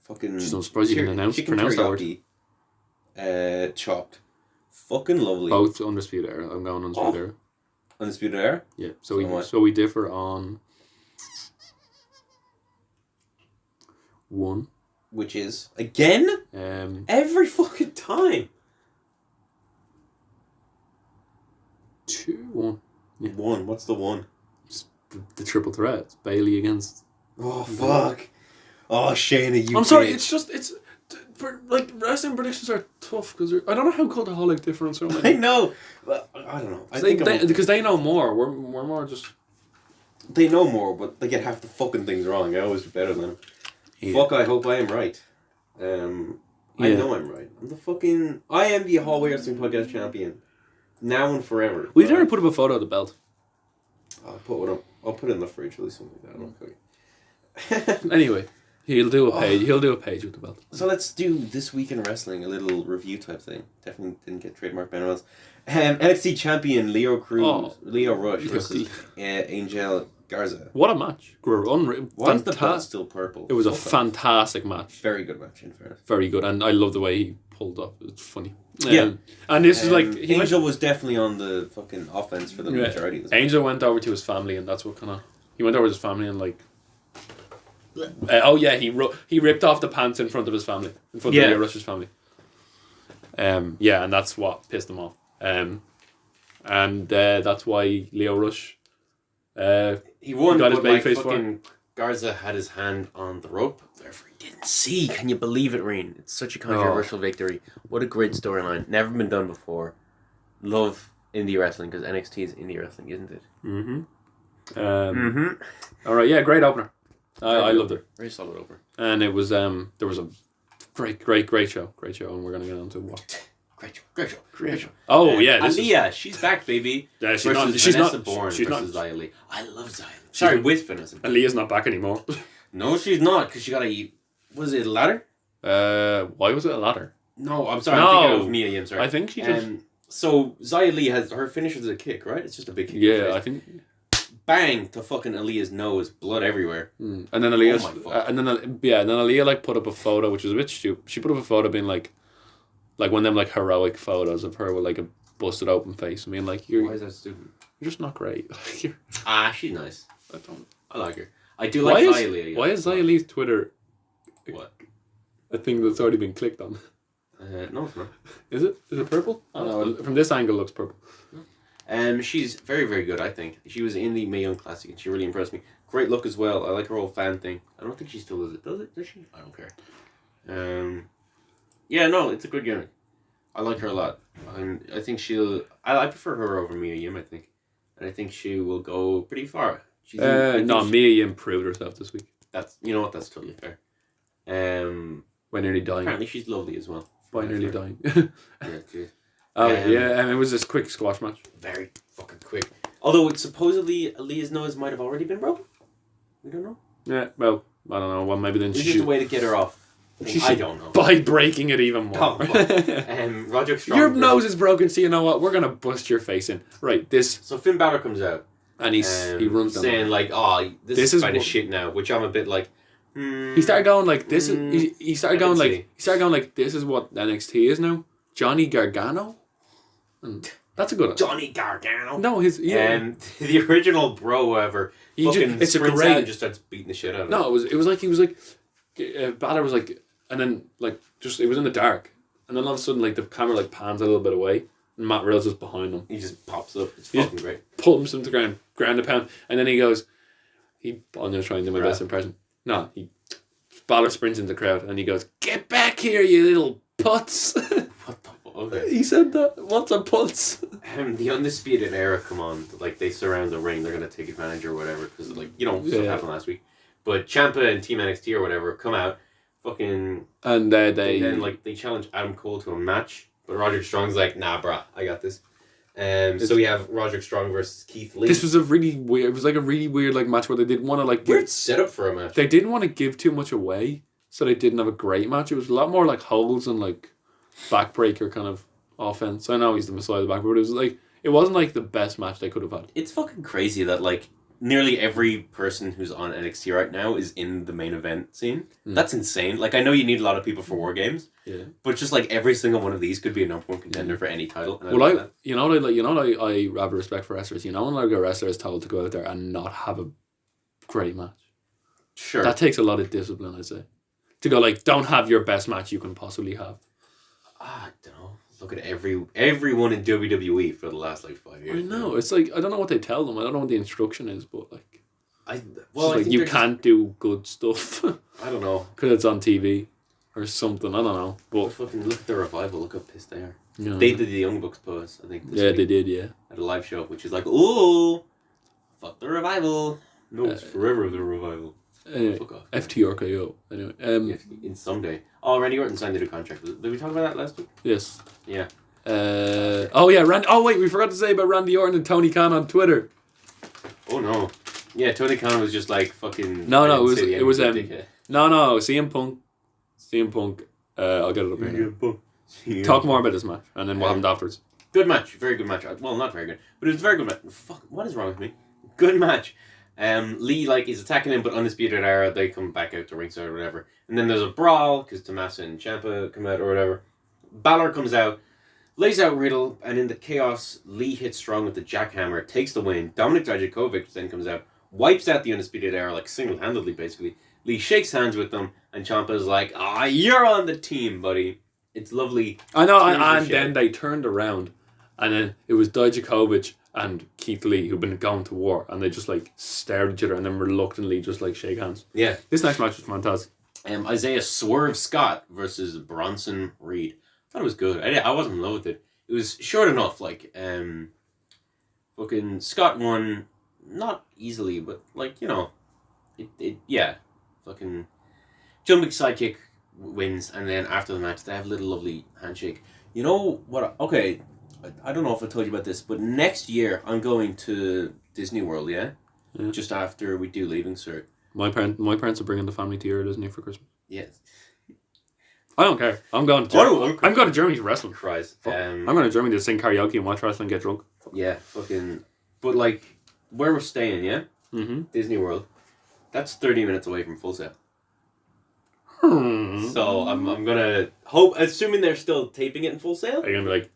fucking... Jeez, I'm surprised you can pronounce that word. Chopped. Fucking lovely. Both Undisputed Era. I'm going Undisputed Era. Undisputed Era? Yeah, so we differ on... one. Which is, again? Every fucking time. 2, 1. Yeah. 1. What's the 1? The triple threat. It's Bailey against... Oh, fuck. Oh, Shayna, you I'm sorry, it's like, wrestling predictions are tough, because I don't know how cultaholic different so many. I know. Well, I don't know. Because they know more. We're more just... They know more, but they get half the fucking things wrong. I always do better than them. Yeah. Fuck, I hope I am right. I know I'm right. I am the Hallway Wrestling Podcast champion. Now and forever. We've never put up a photo of the belt. I'll put it in the fridge, at least something like that. Okay. Anyway, he'll do a page. He'll do a page with the belt. So let's do This Week in Wrestling, a little review type thing. Definitely didn't get trademarked by anyone else. NXT champion Leo Rush versus Angel Garza. What a match! Why is the belt still purple? It was a fantastic match. Very good match, in fairness. Very good, and I love the way he pulled up. It's funny. Yeah. And this is like... Angel was definitely on the fucking offense for the majority of this Angel went over to his family, and that's what kind of... He went over to his family and like... he ripped off the pants in front of his family. In front of Leo Rush's family. And that's what pissed him off. And that's why Leo Rush... he won, got his but face fucking Garza had his hand on the rope. Therefore, he didn't see. Can you believe it, Reen? It's such a controversial victory. What a great storyline. Never been done before. Love indie wrestling, because NXT is indie wrestling, isn't it? All right, yeah, great opener. I loved it. Very solid opener. And it was there was a great show, and we're gonna get on to what. Great show. Oh yeah, Aaliyah, she's back, baby. Yeah, she's Vanessa not Bourne she's versus not. Xia Li. I love Xia Li. Sorry, with Vanessa Bourne. Aaliyah's not back anymore. No, she's not, because she got a... Was it a ladder? Why was it a ladder? No, I'm sorry. I'm thinking of Mia Yim, sorry. I think she just... So Xia Li has her finisher is a kick, right? It's just a big kick. Yeah, I think. Bang to fucking Aaliyah's nose, blood everywhere. And then Aaliyah, Oh my and then Aaliyah like put up a photo, which was a bit stupid. She put up a photo being like one of them like heroic photos of her with like a busted open face. I mean, like Why is that stupid? you're just not great. She's nice. I like her. I do Why like is Xia Li. why is Xia Li's Twitter What? a thing that's already been clicked on? No, it's not. Is it? Is it purple? Oh, no, from this angle it looks purple. She's very, very good, I think. She was in the Mae Young Classic and she really impressed me. Great look as well. I like her whole fan thing. I don't think she still does it. Does it? Does she? I don't care. Yeah, no, it's a good gimmick. I like her a lot. I think I prefer her over Mia Yim, I think. And I think she will go pretty far. Mia Yim proved herself this week. You know what, that's totally fair. By nearly dying. Apparently she's lovely as well. By nearly dying. Yeah, cheers. And it was this quick squash match. Very fucking quick. Although it's supposedly Aaliyah's nose might have already been broken. We don't know. Yeah, well, I don't know. Well, maybe then it's just a way to get her off. I don't know. By breaking it even more. Roderick Strong. Your nose is broken, so you know what? We're gonna bust your face in. Right. So Finn Balor comes out and he runs down saying like, "Oh, this is kind of shit now," which I'm a bit like. He started going like, "This is." He started going like, "This is what NXT is now." Johnny Gargano. And that's a good one. Johnny Gargano. No, the original bro, whoever. It's a great. Out and just starts beating the shit out of him. No, it was like Balor was like, and then like just it was in the dark, and then all of a sudden like the camera like pans a little bit away, and Matt Riddle's just behind him. He just pops up. It's fucking great. Pulls him to the ground, ground a pound, and then he goes. I'm gonna try and do my best impression. No, Balor sprints into the crowd, and he goes, "Get back here, you little putz!" What the fuck? Okay. He said that. What's a putz? The Undisputed Era come on. Like, they surround the ring. They're going to take advantage or whatever. Because, like, stuff happened last week. But Ciampa and Team NXT or whatever come out. Fucking... And they challenge Adam Cole to a match. But Roderick Strong's like, nah, brah, I got this. So we have Roderick Strong versus Keith Lee. This was a really weird... It was like a really weird like match where they didn't want to like... Weird setup for a match. They didn't want to give too much away. So they didn't have a great match. It was a lot more like holds and like backbreaker kind of offense. I know he's the Messiah of the backbreaker, but it wasn't like the best match they could have had. It's fucking crazy that like nearly every person who's on NXT right now is in the main event scene. That's insane. Like, I know you need a lot of people for War Games. Yeah. But just like every single one of these could be a number one contender for any title. Well, I have respect for wrestlers. You know, when like a wrestler is told to go out there and not have a great match. Sure. That takes a lot of discipline, I'd say. To go like, don't have your best match you can possibly have. I don't know. Look at everyone in WWE for the last like 5 years. I know. It's like, I don't know what they tell them. I don't know what the instruction is, but like, I think you can't do good stuff. I don't know. Because it's on TV or something. I don't know. But fucking look at the Revival. Look how pissed they are. Yeah. They did the Young Bucks pose, I think. Yeah, they did. Yeah. At a live show, which is like, ooh, fuck the Revival. No, it's forever the Revival. Anyway, FTRKO. Anyway, in someday. Oh, Randy Orton signed a new contract. Did we talk about that last week? Yes. Yeah. We forgot to say about Randy Orton and Tony Khan on Twitter. Oh no. Yeah, Tony Khan was just like fucking. No, it was CM Punk. I'll get it up here. Talk more about this match, and then what happened afterwards. Good match, very good match. Well, not very good, but it was a very good match. Fuck, what is wrong with me? Good match. Lee is attacking him, but Undisputed Era, they come back out to ringside or whatever. And then there's a brawl, because Tommaso and Ciampa come out or whatever. Balor comes out, lays out Riddle, and in the chaos, Lee hits Strong with the jackhammer, takes the win. Dominik Dijakovic then comes out, wipes out the Undisputed Era, like single-handedly, basically. Lee shakes hands with them, and Ciampa's like, you're on the team, buddy. It's lovely. I know, and then they turned around, and then it was Dijakovic and Keith Lee, who've been going to war, and they just like stared at each other and then reluctantly just like shake hands. Yeah. This next match was fantastic. Isaiah Swerve Scott versus Bronson Reed. I thought it was good. I wasn't in love with it. It was short enough. Like, fucking Scott won, not easily, but like, fucking jumping sidekick wins, and then after the match they have a little lovely handshake. You know what? Okay. I don't know if I told you about this, but next year I'm going to Disney World, yeah? Just after we do Leaving Cert. My parents are bringing the family to your Disney for Christmas. Yes. I don't care. I'm going to Germany. I'm going to Germany to wrestle. Christ. I'm going to Germany to sing karaoke and watch wrestling and get drunk. Yeah, fucking. But like, where we're staying, yeah? Mm-hmm. Disney World. That's 30 minutes away from Full Sail. So I'm gonna hope, assuming they're still taping it in Full Sail. Are you gonna be like,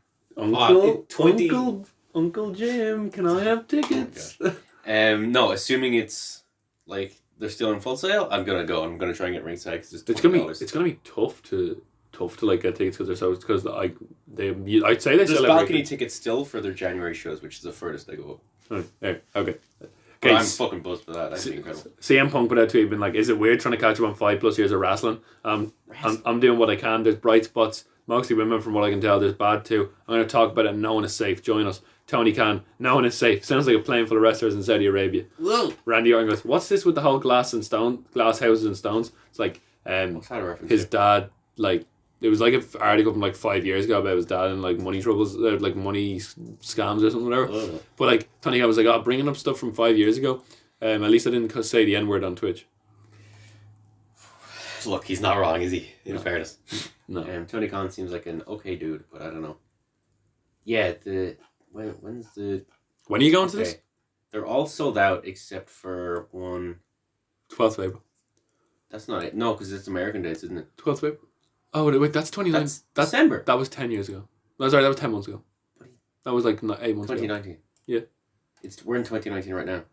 Uncle Jim, can I have tickets? No, assuming it's like they're still in Full Sail, I'm gonna go. I'm gonna try and get ringside because it's $20. It's gonna be tough to like get tickets because I'd say they There's balcony tickets still for their January shows, which is the furthest they go up. Okay. But I'm fucking buzzed for that. That'd be incredible. CM Punk put out to been like, is it weird trying to catch up on 5+ years of wrestling? I'm doing what I can. There's bright spots, mostly women from what I can tell. There's bad too. I'm going to talk about it. No one is safe. Join us. Tony Khan. No one is safe. Sounds like a plane full of wrestlers in Saudi Arabia. Whoa. Randy Orton goes, what's this with the whole glass houses and stones? It's like his dad, like, it was like an article from like 5 years ago about his dad and like money troubles, like money scams or something, whatever. Oh. But like Tony Khan was like, bringing up stuff from 5 years ago. At least I didn't say the N-word on Twitch. Look, he's not wrong, is he? In fairness. No. Tony Khan seems like an okay dude, but I don't know. Yeah, when's the... When are you going to this? They're all sold out except for one... 12th of April. That's not it. No, because it's American dates, isn't it? 12th of April. Oh, wait, that's 29. That's December. That was 10 years ago. No, sorry, that was 10 months ago. That was like 8 months 2019. ago. Yeah. We're in 2019 right now.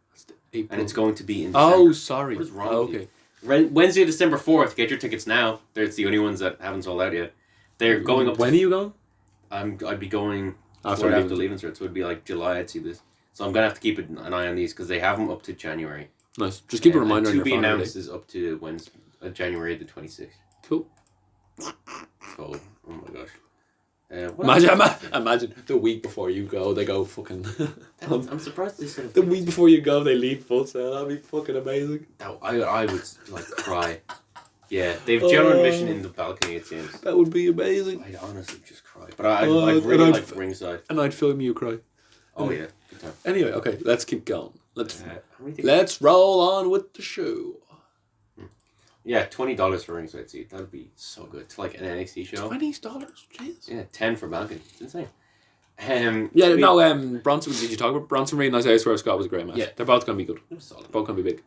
April. And it's going to be in December. Oh, sorry. What is wrong with you? Wednesday, December 4th. Get your tickets now. It's the only ones that haven't sold out yet. They're going up. When are you going? I'd be going after leaving cert, so it'd be like July. I'd see this. So I'm gonna have to keep an eye on these because they have them up to January. Nice. Just keep a reminder on your phone. To be announced is up to Wednesday, January the 26th. Cool. So, oh my gosh. Imagine the week before you go, they go fucking. I'm surprised they said the week before you go, they leave Full Sail. That'd be fucking amazing. I would like cry. Yeah, they've general admission in the balcony. It seems that would be amazing. I'd honestly just cry, but I'd really like ringside. And I'd film you cry. Oh yeah, good time. Anyway, okay, let's keep going. Let's roll on with the show. Yeah, $20 for ringside seat. That'd be so good. It's like an NXT show. $20? Jeez. Yeah, 10 for balcony. It's insane. Bronson. Did you talk about Bronson Reed and Isaiah Swerve Scott was a great match. Yeah, they're both gonna be good. It was solid. They're both gonna be big.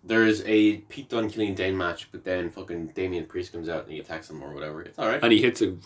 There's a Pete Dunne Killian Dane match, but then fucking Damian Priest comes out and he attacks him or whatever. It's all right. And he hits the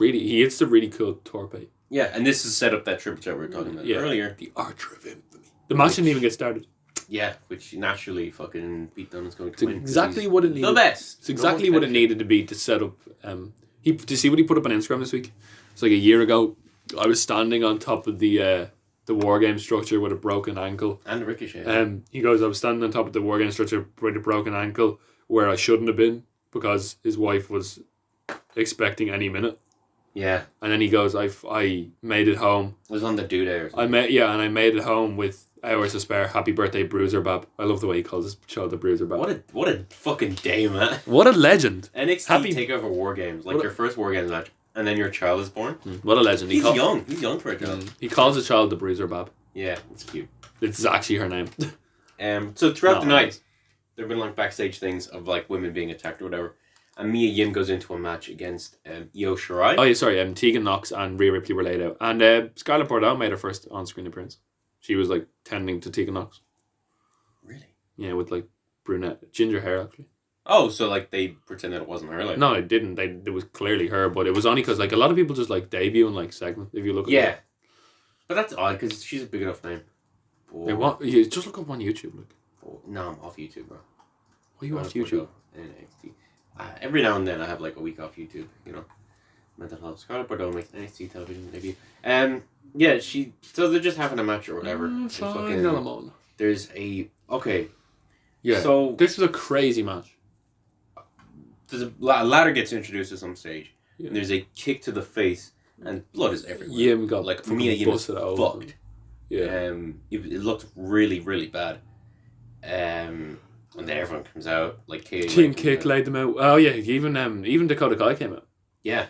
really cool torpe. Yeah, and this is set up that triple threat we were talking about earlier. The Archer of Infamy. The match didn't even get started. Yeah, which naturally fucking Pete Dunne is going to win. Exactly what it needed. The best. It's exactly what it needed to be to set up. Do you see what he put up on Instagram this week? It's like a year ago. I was standing on top of the war game structure with a broken ankle. And a ricochet. He goes, I was standing on top of the war game structure with a broken ankle where I shouldn't have been because his wife was expecting any minute. Yeah. And then he goes, I made it home. It was on the due day or something. I made it home with hours to spare. Happy birthday, Bruiser Bab. I love the way he calls his child the Bruiser Bab. What a fucking day, man. What a legend. NXT takeover war games. Like your first war games match. And then your child is born. What a legend. He's young. He's young for a child. He calls his child the Bruiser Bab. Yeah, it's cute. It's actually her name. So throughout the night, there have been like backstage things of like women being attacked or whatever. And Mia Yim goes into a match against Io Shirai. Oh yeah, sorry. Tegan Knox and Rhea Ripley were laid out. And Scarlett Bordeaux made her first on-screen appearance. She was like tending to Tegan Knox. Really? Yeah, with like brunette, ginger hair actually. Oh, so like they pretended it wasn't her? Like no, it didn't. It was clearly her, but it was only because like a lot of people just like debut in like segments. If you look at it. But that's odd because she's a big enough name. You just look up on YouTube. No, I'm off YouTube, bro. Why are you off YouTube? NXT. Every now and then I have like a week off YouTube, you know. Mental health. Scarlett Bordeaux makes NXT television debut. So they're just having a match or whatever. There's a Yeah. So this is a crazy match. There's a ladder gets introduced at some stage. Yeah. And there's a kick to the face and blood is everywhere. Yeah, we got like Mia Yim is fucked. Yeah. It looked really, really bad. And then everyone comes out like Team Kick laid them out. Oh yeah, even Dakota Kai came out. Yeah,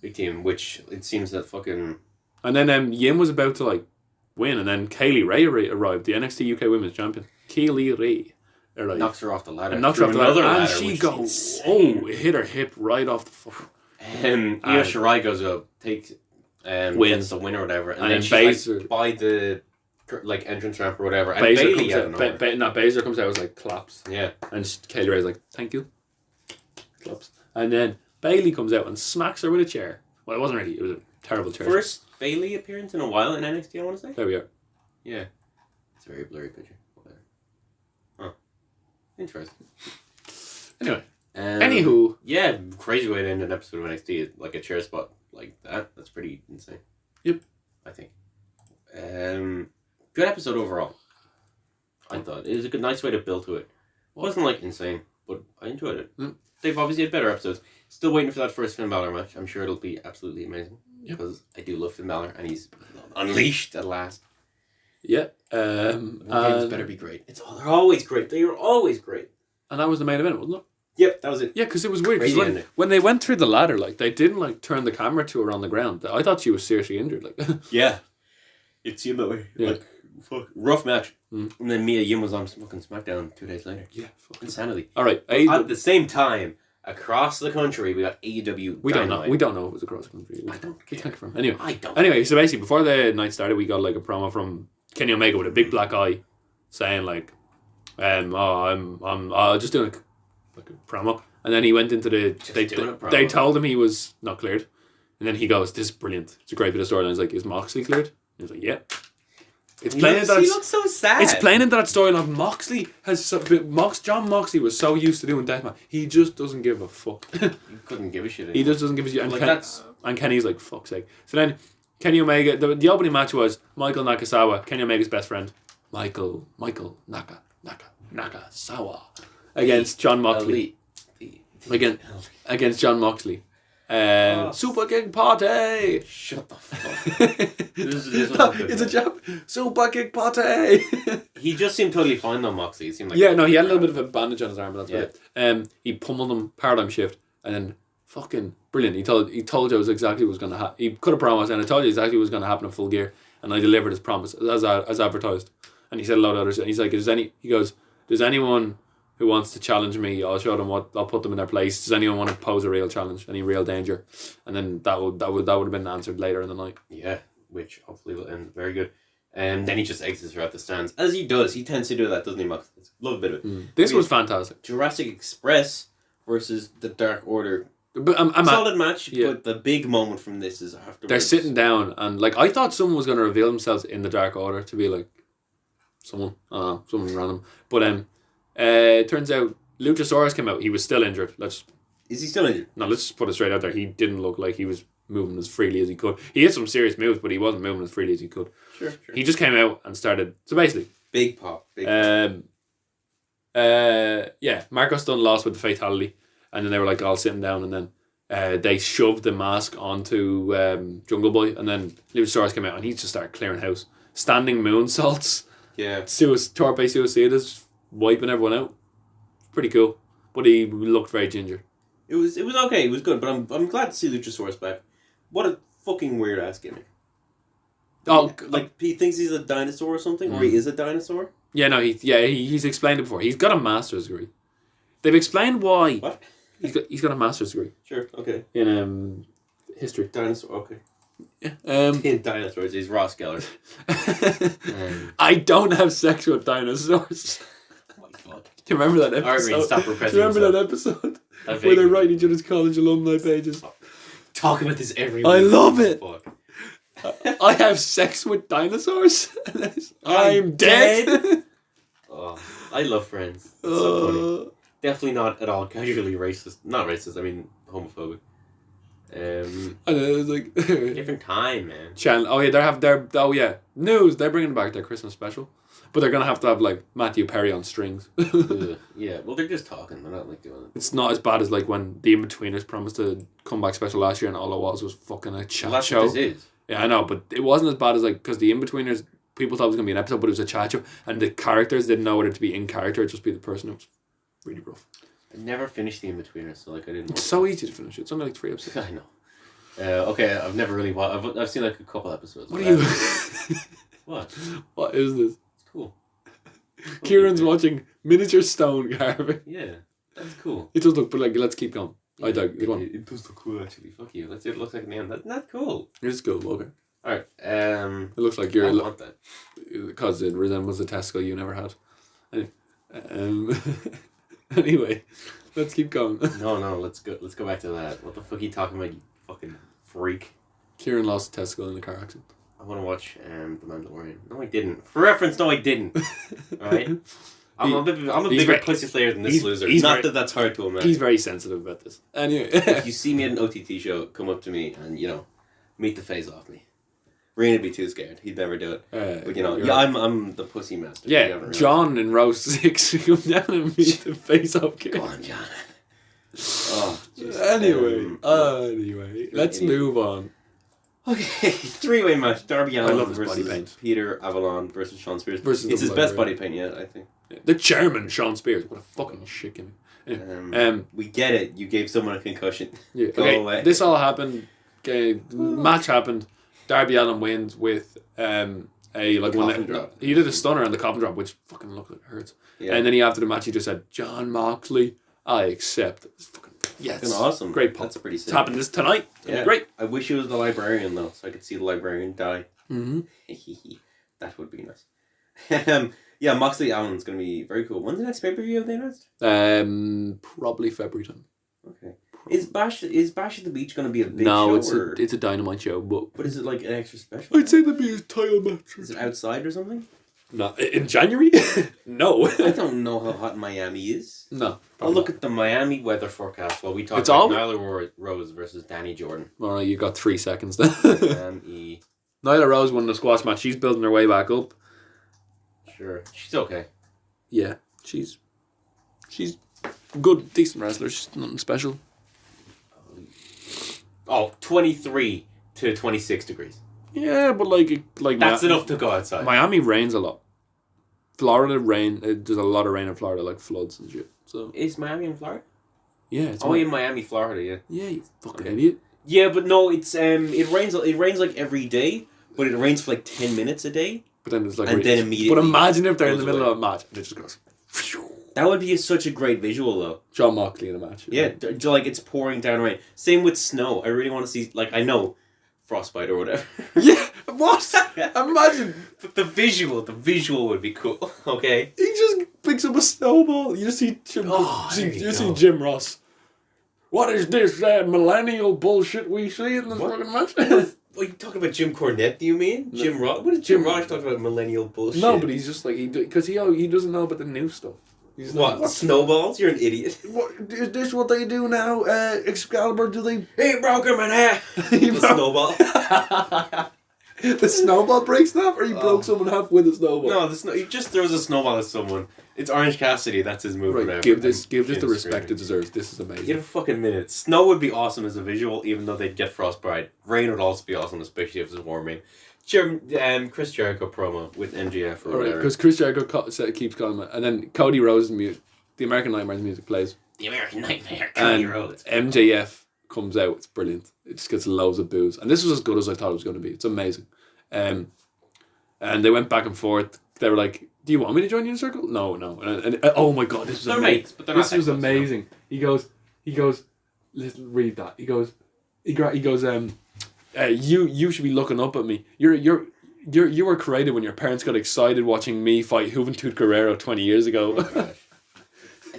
big team. Which it seems that fucking. And then Yim was about to like win, and then Kaylee Ray arrived, the NXT UK Women's Champion. Kaylee Ray Or like, knocks her off the ladder. and knocks her off the ladder, and she which is goes, insane. oh, it hit her hip right off the fuck. Io Shirai goes up, takes wins the win or whatever, and then she's like, by the like entrance ramp or whatever, and Bailey out of nowhere. Baszler comes out, was like claps. Yeah, and Kaylee Ray's like, thank you, claps, and then Bailey comes out and smacks her with a chair. Well, it wasn't really. It was a terrible chair. First Bailey appearance in a while in NXT, I want to say. There we are. Yeah, it's a very blurry picture. Whatever. Huh. Interesting. Anyway. Anywho, yeah, crazy way to end an episode of NXT, like a chair spot like that. That's pretty insane. Yep, I think. Good episode overall. I thought it was a good, nice way to build to it. It wasn't like insane, but I enjoyed it. They've obviously had better episodes. Still waiting for that first Finn Balor match. I'm sure it'll be absolutely amazing because I do love Finn Balor and he's unleashed at last. Yeah, games better be great. They're always great. They are always great. And that was the main event, wasn't it? Yep, that was it. Yeah, because it was weird. Because when they went through the ladder, like they didn't like turn the camera to her on the ground. I thought she was seriously injured. Like, yeah, it seemed that way. Yeah. Like, fuck, rough match. And then Mia Yim was on fucking SmackDown 2 days later. Yeah, fuck. Insanity. All right, at the same time, across the country, we got AEW. We don't know. We don't know if it was across the country. I don't care. Anyway, I don't. Anyway, so basically, before the night started, we got like a promo from Kenny Omega with a big black eye, saying like, I'm just doing a promo. And then he went into they told him he was not cleared. And then he goes, this is brilliant. It's a great bit of storyline. He's like, is Moxley cleared? And he's like, yeah. It's playing that he looks so sad. It's playing into that storyline. Moxley John Moxley was so used to doing deathmatch. He just doesn't give a fuck. He couldn't give a shit anymore. He just doesn't give a shit. And, like and Kenny's like, fuck's sake. So then Kenny Omega, the opening match was Michael Nakasawa, Kenny Omega's best friend. Michael Nakasawa against John Moxley. Against John Moxley. Super Kick Party! Shut the fuck up. It's a jab. Super Kick Party! He just seemed totally fine though, Moxley. It seemed like he had a little bit of a bandage on his arm, but that's it. He pummeled him, paradigm shift, and then fucking brilliant. He told you exactly what was going to happen. He could have promised, and I told you exactly what was going to happen in Full Gear, and I delivered his promise as advertised. And he said a lot of other shit. He's like, does anyone who wants to challenge me, I'll show them I'll put them in their place. Does anyone want to pose a real challenge? Any real danger? And then that would have been answered later in the night. Yeah, which hopefully will end very good. And then he just exits throughout the stands. As he does. He tends to do that, doesn't he, Max? Love a bit of it. This was fantastic. Jurassic Express versus the Dark Order. But solid match, but the big moment from this is afterwards. They're sitting down and like I thought someone was going to reveal themselves in the Dark Order to be like someone random. But it turns out Luchasaurus came out. He was still injured. Is he still injured? No, let's just put it straight out there. He didn't look like he was moving as freely as he could. He hit some serious moves, but he wasn't moving as freely as he could. Sure. He just came out and started. So basically, big pop. Marco Stunt lost with the fatality, and then they were like all sitting down, and then they shoved the mask onto Jungle Boy, and then Luchasaurus came out, and he just started clearing house, standing moonsaults. Yeah. Torpe Suicidas wiping everyone out. Pretty cool. But he looked very ginger. It was okay. It was good, but I'm glad to see Luchasaurus back. What a fucking weird ass gimmick. Oh, like he thinks he's a dinosaur or something, or he is a dinosaur. Yeah, no, he's explained it before. He's got a master's degree. They've explained why. What? He's got a master's degree. Sure. Okay. In history. Dinosaur. Okay. Yeah. In dinosaurs, he's Ross Geller. I don't have sex with dinosaurs. Oh my God. Do you remember that episode? Alright, stop repressing. Do you remember that episode where they write each other's college alumni pages? Talk about this every week. I love it. Fuck. I have sex with dinosaurs. I'm dead. Oh, I love Friends. It's so funny. Definitely not at all casually racist. Not racist. I mean homophobic. I know, it was like different time, man. News. They're bringing back their Christmas special, but they're gonna have to have like Matthew Perry on strings. Yeah, well, they're just talking. They're not like doing it. It's not as bad as like when the In-Betweeners promised a comeback special last year, and all it was fucking a chat that's show. What this is. Yeah, I know, but it wasn't as bad as like because the In-Betweeners people thought it was gonna be an episode, but it was a chat show, and the characters didn't know whether to be in character or just be the person. It was really rough. I never finished the In-Betweeners, so like I didn't. It's so easy to finish it. It's only like 3 episodes. I know. Okay, I've never really watched. I've seen like a couple episodes. What are you? What? What is this? It's cool. Kieran's watching miniature stone carving. Yeah, that's cool. It does look, but like, let's keep going. Yeah, I doubt it. it does look cool actually. Fuck you. Let's see what it looks like in the end. That's not cool. It's cool. Okay. All right. It looks like you're I want that. because it resembles a testicle you never had. Anyway, anyway, let's keep going. No. Let's go back to that. What the fuck are you talking about? You fucking freak. Kieran lost a testicle in the car accident. I want to watch The Mandalorian. No, I didn't. For reference, no, I didn't. All right. I'm a bigger pussy slayer than this loser. Not that that's hard to imagine. He's very sensitive about this. Anyway, if you see me at an OTT show, come up to me and meet the face off me. Rain would be too scared. He'd never do it. But I'm the pussy master. Yeah, John in row 6 come down and meet the face off Kieran. Go on, John. Oh, anyway, let's move on. Okay, 3-way match. Darby Allin versus body paint. Peter Avalon versus Sean Spears. It's his best body paint yet, I think. Yeah. The chairman, Sean Spears. What a fucking shit gimmick. Anyway, we get it. You gave someone a concussion. Yeah, Go away. This all happened. Match happened. Darby Allin wins with coffin drop. He did a stunner on the coffin drop, which fucking looked like it hurts. Yeah. And then after the match, he just said, "John Moxley, I accept." It's fucking awesome. Great pop. That's pretty sick. It's happened this tonight. Yeah. Great. I wish it was the librarian though, so I could see the librarian die. Mm-hmm. That would be nice. Yeah, Moxley Allen's gonna be very cool. When's the next pay-per-view have they announced? Probably February time. Okay. Is Bash at the Beach gonna be a big show? No, it's a Dynamite show, but is it like an extra special? I'd say that'd be a title match. Is it outside or something? No, in January? No. I don't know how hot Miami is. No. I'll look at the Miami weather forecast while we talk about Nyla Rose versus Danny Jordan. Alright, you got 3 seconds then. Miami. Nyla Rose won the squash match. She's building her way back up. Sure. She's okay. Yeah, she's good, decent wrestler. She's nothing special. 23 to 26 degrees. Yeah, but like that's enough to go outside. Miami rains a lot. Florida rain. There's a lot of rain in Florida, like floods and shit. So is Miami in Florida? Yeah. It's in Miami, Florida. Yeah. Yeah, you fucking idiot. Yeah, but no, it's it rains like every day, but it rains for like 10 minutes a day. But then it's like then immediately. But imagine if they're in the middle of a match and it just goes. That would be such a great visual though. John Moxley in a match. Yeah, like it's pouring down rain. Same with snow. I really want to see, like, I know frostbite or whatever. Yeah, what? Imagine. But the visual would be cool. Okay. He just picks up a snowball. You just see Jim Ross. What is this millennial bullshit we see in this fucking match? What are you talking about? Jim Cornette? Do you mean Jim Ross? What is Jim Ross talking about? Millennial bullshit? No, but he's just like because he doesn't know about the new stuff. He's what? Like, snowballs? You're an idiot. What is this? What they do now? Excalibur? Do they? He broke him in half. The snowball. The snowball breaks in half, or he broke someone in half with a snowball. No, he just throws a snowball at someone. It's Orange Cassidy. That's his move. Right, give this the respect it deserves. This is amazing. Give it a fucking minute. Snow would be awesome as a visual, even though they'd get frostbite. Rain would also be awesome, especially if it's warming. Chris Jericho promo with MJF or whatever. Because Chris Jericho keeps calling it, and then Cody Rhodes' music, the American Nightmare's music plays. The American Nightmare, Cody Rhodes. MJF comes out. It's brilliant. It just gets loads of boos, and this was as good as I thought it was going to be. It's amazing. And they went back and forth. They were like, "Do you want me to join you in a circle?" No. And oh my god, this was amazing. Mates, but this was amazing. He goes. Listen, read that. He goes. You should be looking up at me. You were created when your parents got excited watching me fight Juventud Guerrero 20 years ago. Oh gosh.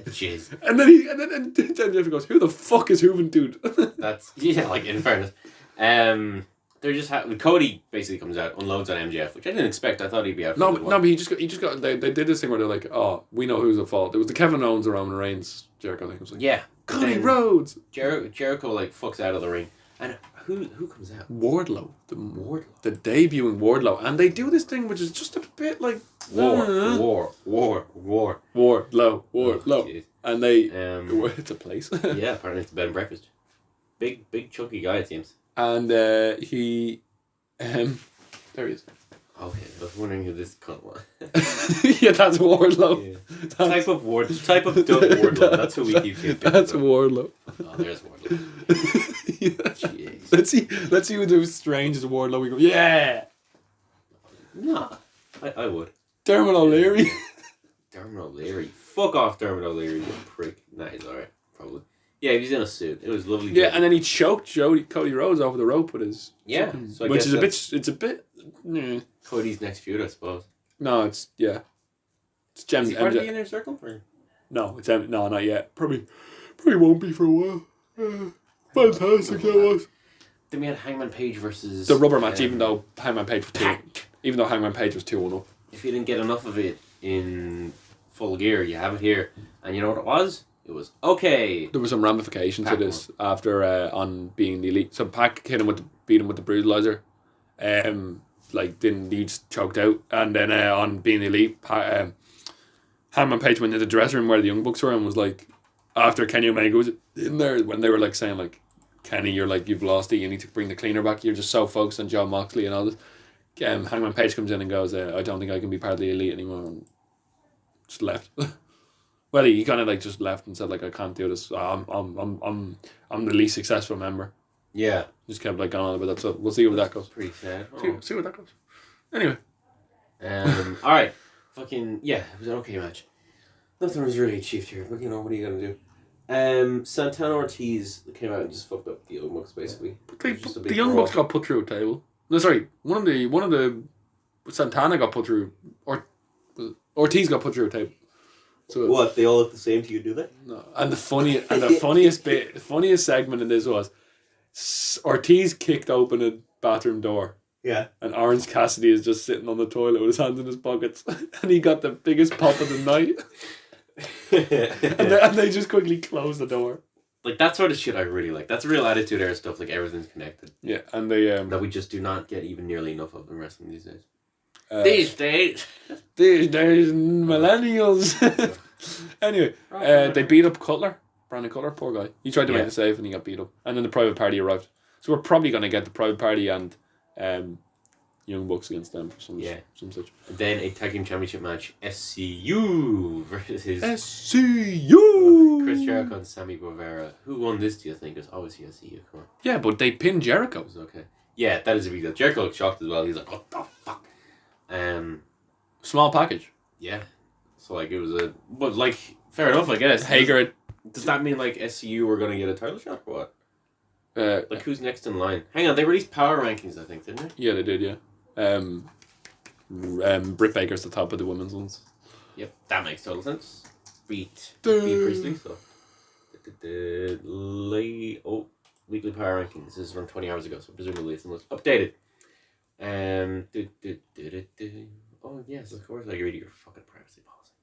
Jeez. And then Jeff goes, "Who the fuck is Juventud?" That's like in fairness. They're just Cody basically comes out, unloads on MJF, which I didn't expect. I thought he'd be out. But he just got. They did this thing where they're like, "Oh, we know who's at fault." It was the Kevin Owens or Roman Reigns Jericho thing. It was like, yeah, Cody Rhodes. Jericho like fucks out of the ring, and who comes out? Wardlow, the debuting Wardlow, and they do this thing which is just a bit like Wardlow. Oh, and they it's a place. Yeah, apparently it's a bed and breakfast. Big chunky guy it seems. And he there he is. Okay, I was wondering who this cunt was. Yeah, that's Wardlow. Yeah. Type of Doug Wardlow. That's who we keep seeing. That's Wardlow. Oh, there's Wardlow. Jeez. Let's see who the strangest Wardlow we go. Yeah. Nah, I would. Dermot O'Leary. Dermot O'Leary. Fuck off, Dermot O'Leary, you prick. Nah, he's alright, probably. Yeah, he was in a suit. It was lovely. Yeah, and then he choked Cody Rhodes over the rope with his. Yeah, fucking, so I which guess is a bit. It's a bit. Cody's next feud, I suppose. No, it's It's Is he part of the inner circle? Or? No, it's no, not yet. Probably won't be for a while. Fantastic that was. Then we had Hangman Page versus The rubber match, even though Hangman Page was 2-1 up. If you didn't get enough of it in Full Gear, you have it here, and you know what it was? It was okay. There were some ramifications to this after on being the elite. So Pac hit him beat him with the brutalizer. He just choked out, and then on being the elite, Hangman Page went into the dressing room where the Young Bucks were and was like, after Kenny Omega was in there, when they were like saying like, Kenny, you're like, you've lost it, you need to bring the cleaner back, you're just so focused on John Moxley and all this. Hangman Page comes in and goes, I don't think I can be part of the elite anymore, and just left. Well, he kind of like just left and said like, I can't do this. I'm the least successful member. Yeah. Just kept like going on about that. So we'll see where that goes. Pretty sad. See where that goes. Anyway. All right. Fucking yeah, it was an okay match. Nothing was really achieved here, but you know what are you gonna do? Santana Ortiz came out and just fucked up the Young Bucks basically. The Young Bucks got put through a table. No, sorry, one of the Santana got put through, or Ortiz got put through a table. So what, they all look the same to you, do they? No, and the funniest segment in this was Ortiz kicked open a bathroom door. Yeah. And Orange Cassidy is just sitting on the toilet with his hands in his pockets, and he got the biggest pop of the night. and they just quickly closed the door. Like, that sort of shit I really like. That's real attitude era stuff, like everything's connected. Yeah, and they that we just do not get even nearly enough of in wrestling these days. These days, millennials. Anyway, they beat up Cutler, Brandon Cutler, poor guy. He tried to make the save and he got beat up. And then the Private Party arrived. So we're probably going to get the Private Party and Young Bucks against them for some such. Then a tag team championship match: SCU versus SCU. Chris Jericho and Sammy Guevara. Who won this? Do you think? It's obviously SCU. Come on. Yeah, but they pinned Jericho. It was okay. Yeah, that is a big deal. Jericho looked shocked as well. He's like, "What the fuck?" Small package. Yeah. So like it was but like fair enough, I guess. Hager. Does that mean like SCU were going to get a title shot or what? Like who's next in line? Hang on, they released power rankings, I think, didn't they? Yeah, they did. Yeah. Britt Baker's the top of the women's ones. Yep, that makes total sense. Beat Priestley. So weekly power rankings. This is from 20 hours ago, so presumably it's the most updated. Oh yes, of course I agree to your fucking privacy policy.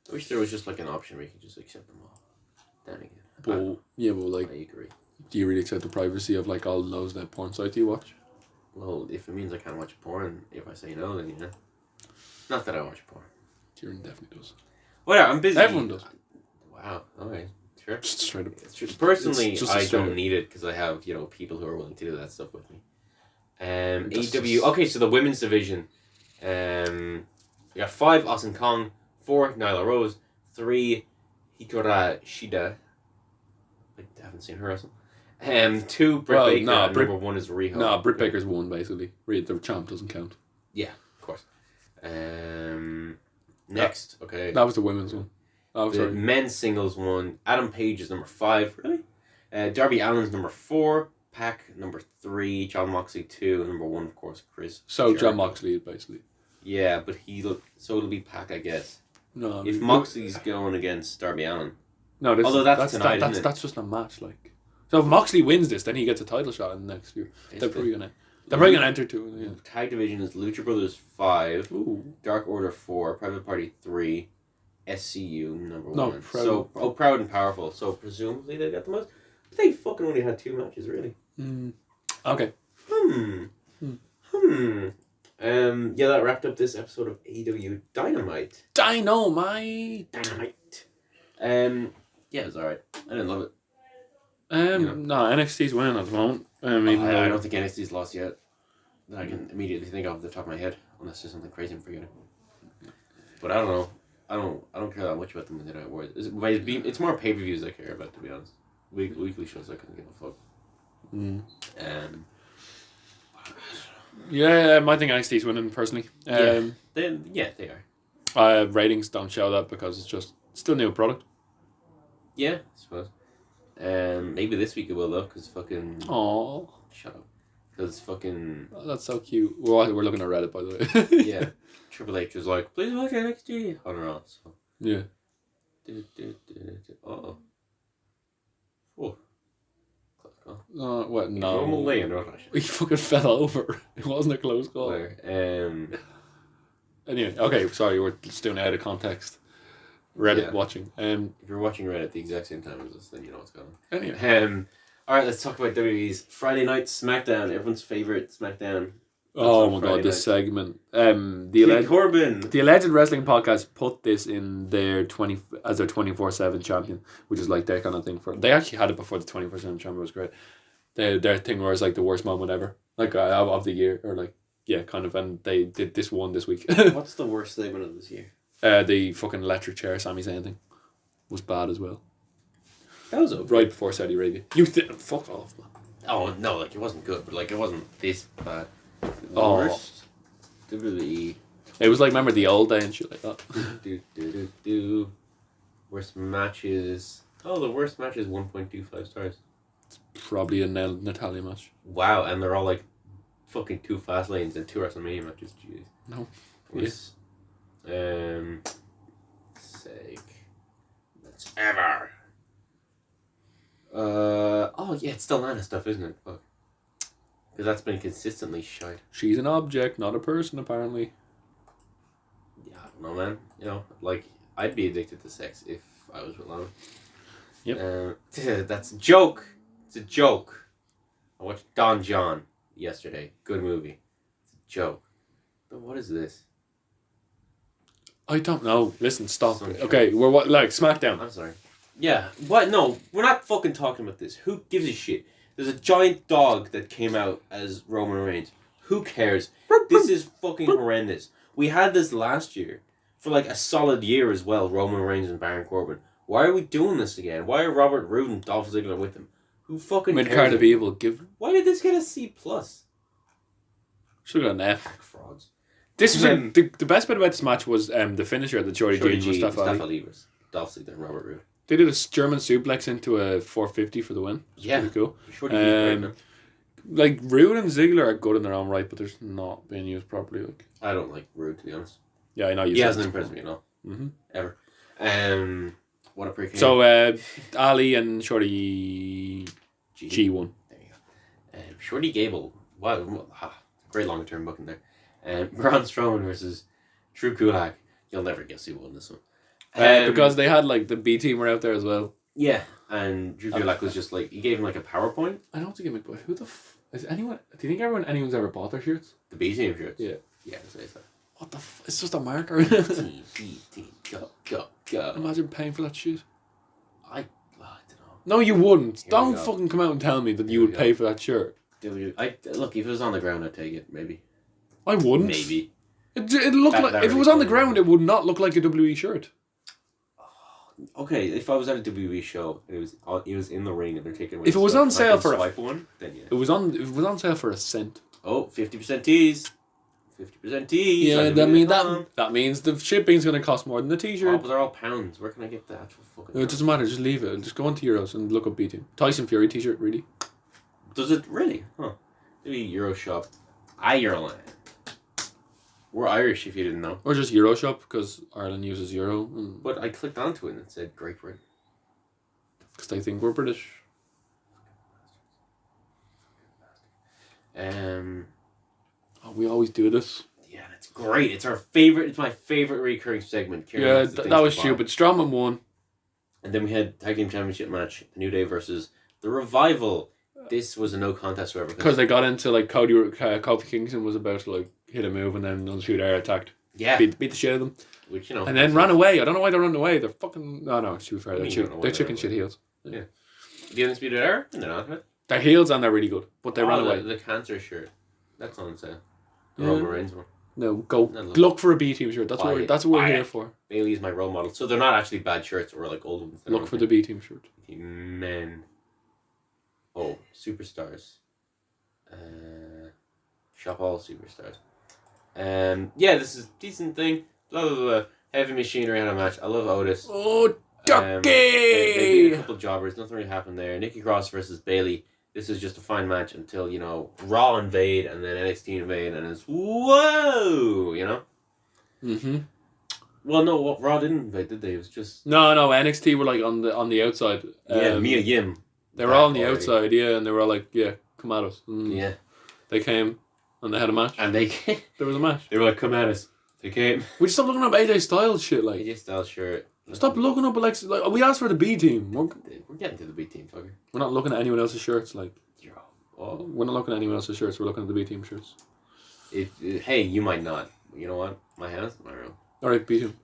I wish there was just like an option where you could just accept them all. Then again, but like, I agree. Do you really accept the privacy of like all those that porn sites you watch? Well, if it means I can't watch porn, if I say no, then you know. Not that I watch porn. Kieran definitely does. Well, I'm busy. Everyone does. Wow. Okay. Sure. Just straight up. Personally, I don't need it because I have people who are willing to do that stuff with me. AEW. Okay, so the women's division. We got 5 Awesome Kong, 4 Nyla Rose, 3 Hikaru Shida. I haven't seen her wrestle. 2 Britt Baker. Number 1 is Riho. No, Britt Baker's won basically. The champ doesn't count. Yeah, of course. Next, okay. That was the women's one. Oh, sorry. Men's singles one. Adam Page is number 5. Really? Darby Allin's number 4. Pac number 3. John Moxley 2. Number 1, of course, Chris. So Jericho. John Moxley basically. Yeah, but it'll be Pac, I guess. No. If Moxley's going against Darby Allin. No, although that's tonight, isn't it? That's just a match, like. So if Moxley wins this, then he gets a title shot in the next few. They're probably gonna enter to. Yeah. Tag division is Lucha Brothers 5, Ooh. Dark Order 4, Private Party 3, SCU number 1. No, Proud and Powerful. So presumably they got the most. But they fucking only had 2 matches, really. Okay. Yeah, that wrapped up this episode of AEW Dynamite. Dynamite. Yeah, it was alright. I didn't love it. No, NXT's winning at the moment. I don't think NXT's lost yet. That I can immediately think of the top of my head, unless there's something crazy I'm forgetting. But I don't know. I don't care that much about them than I was. It's more pay-per-views I care about, to be honest. Weekly shows I couldn't give a fuck. Yeah, I think NXT's winning personally. They are. Ratings don't show that because it's still a new product. Yeah, I suppose. Maybe this week it will though, because fucking... Oh, Shut up. Because fucking... that's so cute. We're looking at Reddit, by the way. Yeah. Triple H was like, please watch NXT on her own. So. Yeah. Uh-oh. Oh. What? No. Normal lane, not He fucking fell over. It wasn't a close call. Where? Anyway, okay, sorry, we're just doing it out of context. Reddit Yeah. watching. If you're watching Reddit at the exact same time as us, then you know what's going on. Anyway. Alright, let's talk about WWE's Friday Night SmackDown, everyone's favourite SmackDown. Oh my god, this segment. Corbin! The Alleged Wrestling Podcast put this in their 24/7 champion, which is like their kind of thing for. They actually had it before the 24/7 champion was great. Their thing was like the worst moment ever, like of the year, or like yeah, kind of. And they did this one this week. What's the worst segment of this year? The fucking electric chair Sami Zayn thing was bad as well. That was okay. Right before Saudi Arabia. Fuck off, man. Oh no, like it wasn't good, but like it wasn't this bad. Oh. Worst WWE. It was like, remember the old day and shit like that. Worst matches. Oh, the worst match is 1.25 stars. Probably a Natalia match. Wow, and they're all like fucking 2 fast lanes and 2 WrestleMania matches. Jeez. No. Yes. Sake. That's ever. Oh yeah, it's still Lana stuff, isn't it? Fuck. Because that's been consistently shite. She's an object, not a person, apparently. Yeah, I don't know, man. You know, like, I'd be addicted to sex if I was with Lana. Yep. That's a joke. It's a joke. I watched Don John yesterday. Good movie. It's a joke. But what is this? I don't know. Listen, stop. Some Okay, we're what, like SmackDown. I'm sorry. Yeah. What? No, we're not fucking talking about this. Who gives a shit? There's a giant dog that came out as Roman Reigns. Who cares? This is fucking horrendous. We had this last year for like a solid year as well. Roman Reigns and Baron Corbin. Why are we doing this again? Why are Robert Roode and Dolph Ziggler with him? Who fucking cares? Mid-card of evil. Why did this get a C+? Should have got an F. Frauds. This was the best bit about this match was the finisher, the Shorty G with Mustafa Ali. Dolph Ziggler and Robert Roode. They did a German suplex into a 450 for the win. Yeah. Pretty cool. Shorty G is great, man. Like Roode and Ziggler are good in their own right, but they're not being used properly. Like, I don't like Roode, to be honest. yeah, I know you. He hasn't impressed me at all. Mm-hmm. Ever. What a prick. So Ali and Shorty G won. There you go. Shorty Gable. Wow. Great long term booking there. Braun Strowman versus Drew Gulak. You'll never guess who won this one. Because they had like the B team were out there as well. Yeah, and Drew Gulak was just like, he gave him like a PowerPoint. I don't think but who the is anyone? Do you think anyone's ever bought their shirts? The B team shirts. Yeah. Yeah, I'd say so. What the it's just a marker. Team, B team, go. Imagine paying for that shit. I don't know. No, you wouldn't. Here Don't we go. fucking come out and tell me that you would pay for that shirt. Look, if it was on the ground, I'd take it. Maybe. I wouldn't. Maybe. It looked That like if it really was on the cool. ground, it would not look like a WE shirt. Okay, if I was at a WWE show and it was in the ring and they're taking away If it was stuff, on and I sale could for swipe one, then yeah. It was on sale for $1. Oh, 50% tease. 50% tease. Yeah, that means the shipping's gonna cost more than the Oh, T-shirt. but they're all pounds. Where can I get the actual fucking? It doesn't matter. Just leave it. Just go on to Euros and look up B team. Tyson Fury T-shirt, really? Does it really? Huh. Maybe Euro Shop. Ireland. We're Irish if you didn't know. Or just Euroshop because Ireland uses Euro. But I clicked onto it and it said Great Britain. Because they think we're British. Oh, we always do this. Yeah, that's great. It's our favorite. It's my favorite recurring segment. Yeah, that was stupid. Strowman won. And then we had Tag Team Championship match. The New Day versus The Revival. This was a no contest, however. Because they got into like Kofi Kingston was about to like hit a move and then Undisputed Era attacked. Yeah. Beat the shit out of them. Which, you know. And then ran away. I don't know why they ran away. They're fucking... No, to be fair. They're chicken shit heels. Yeah. The Undisputed Era? They're not. Right? They're heels and they're really good. But they ran away. The cancer shirt. That's on sale. The Roman Reigns one. No, go look for a B team shirt. That's what we're here for. Bailey's my role model. So they're not actually bad shirts or like old ones. Look for the B team shirt. Men. Oh, superstars. Shop all superstars. Yeah, this is a decent thing. Blah blah blah. Heavy Machinery had a match. I love Otis. Oh, Ducky! They beat a couple of jobbers. Nothing really happened there. Nikki Cross versus Bayley. This is just a fine match until, you know, Raw invade and then NXT invade and it's whoa, you know? Mm-hmm. Well, no, Raw didn't invade, did they? It was just... No, NXT were like on the outside. Mia Yim. They were all on the outside, yeah, and they were all like, yeah, come at us. And yeah. They came and they had a match. And they came. There was a match. They were like, come at us. They came. We just stop looking up AJ Styles shit, like. AJ Styles shirt. Stop looking up like we asked for the B team. We're getting to the B team, fucker. We're not looking at anyone else's shirts, like. Oh. We're not looking at anyone else's shirts. We're looking at the B team shirts. Hey, you might not. You know what? My hands, my room. All right, B team.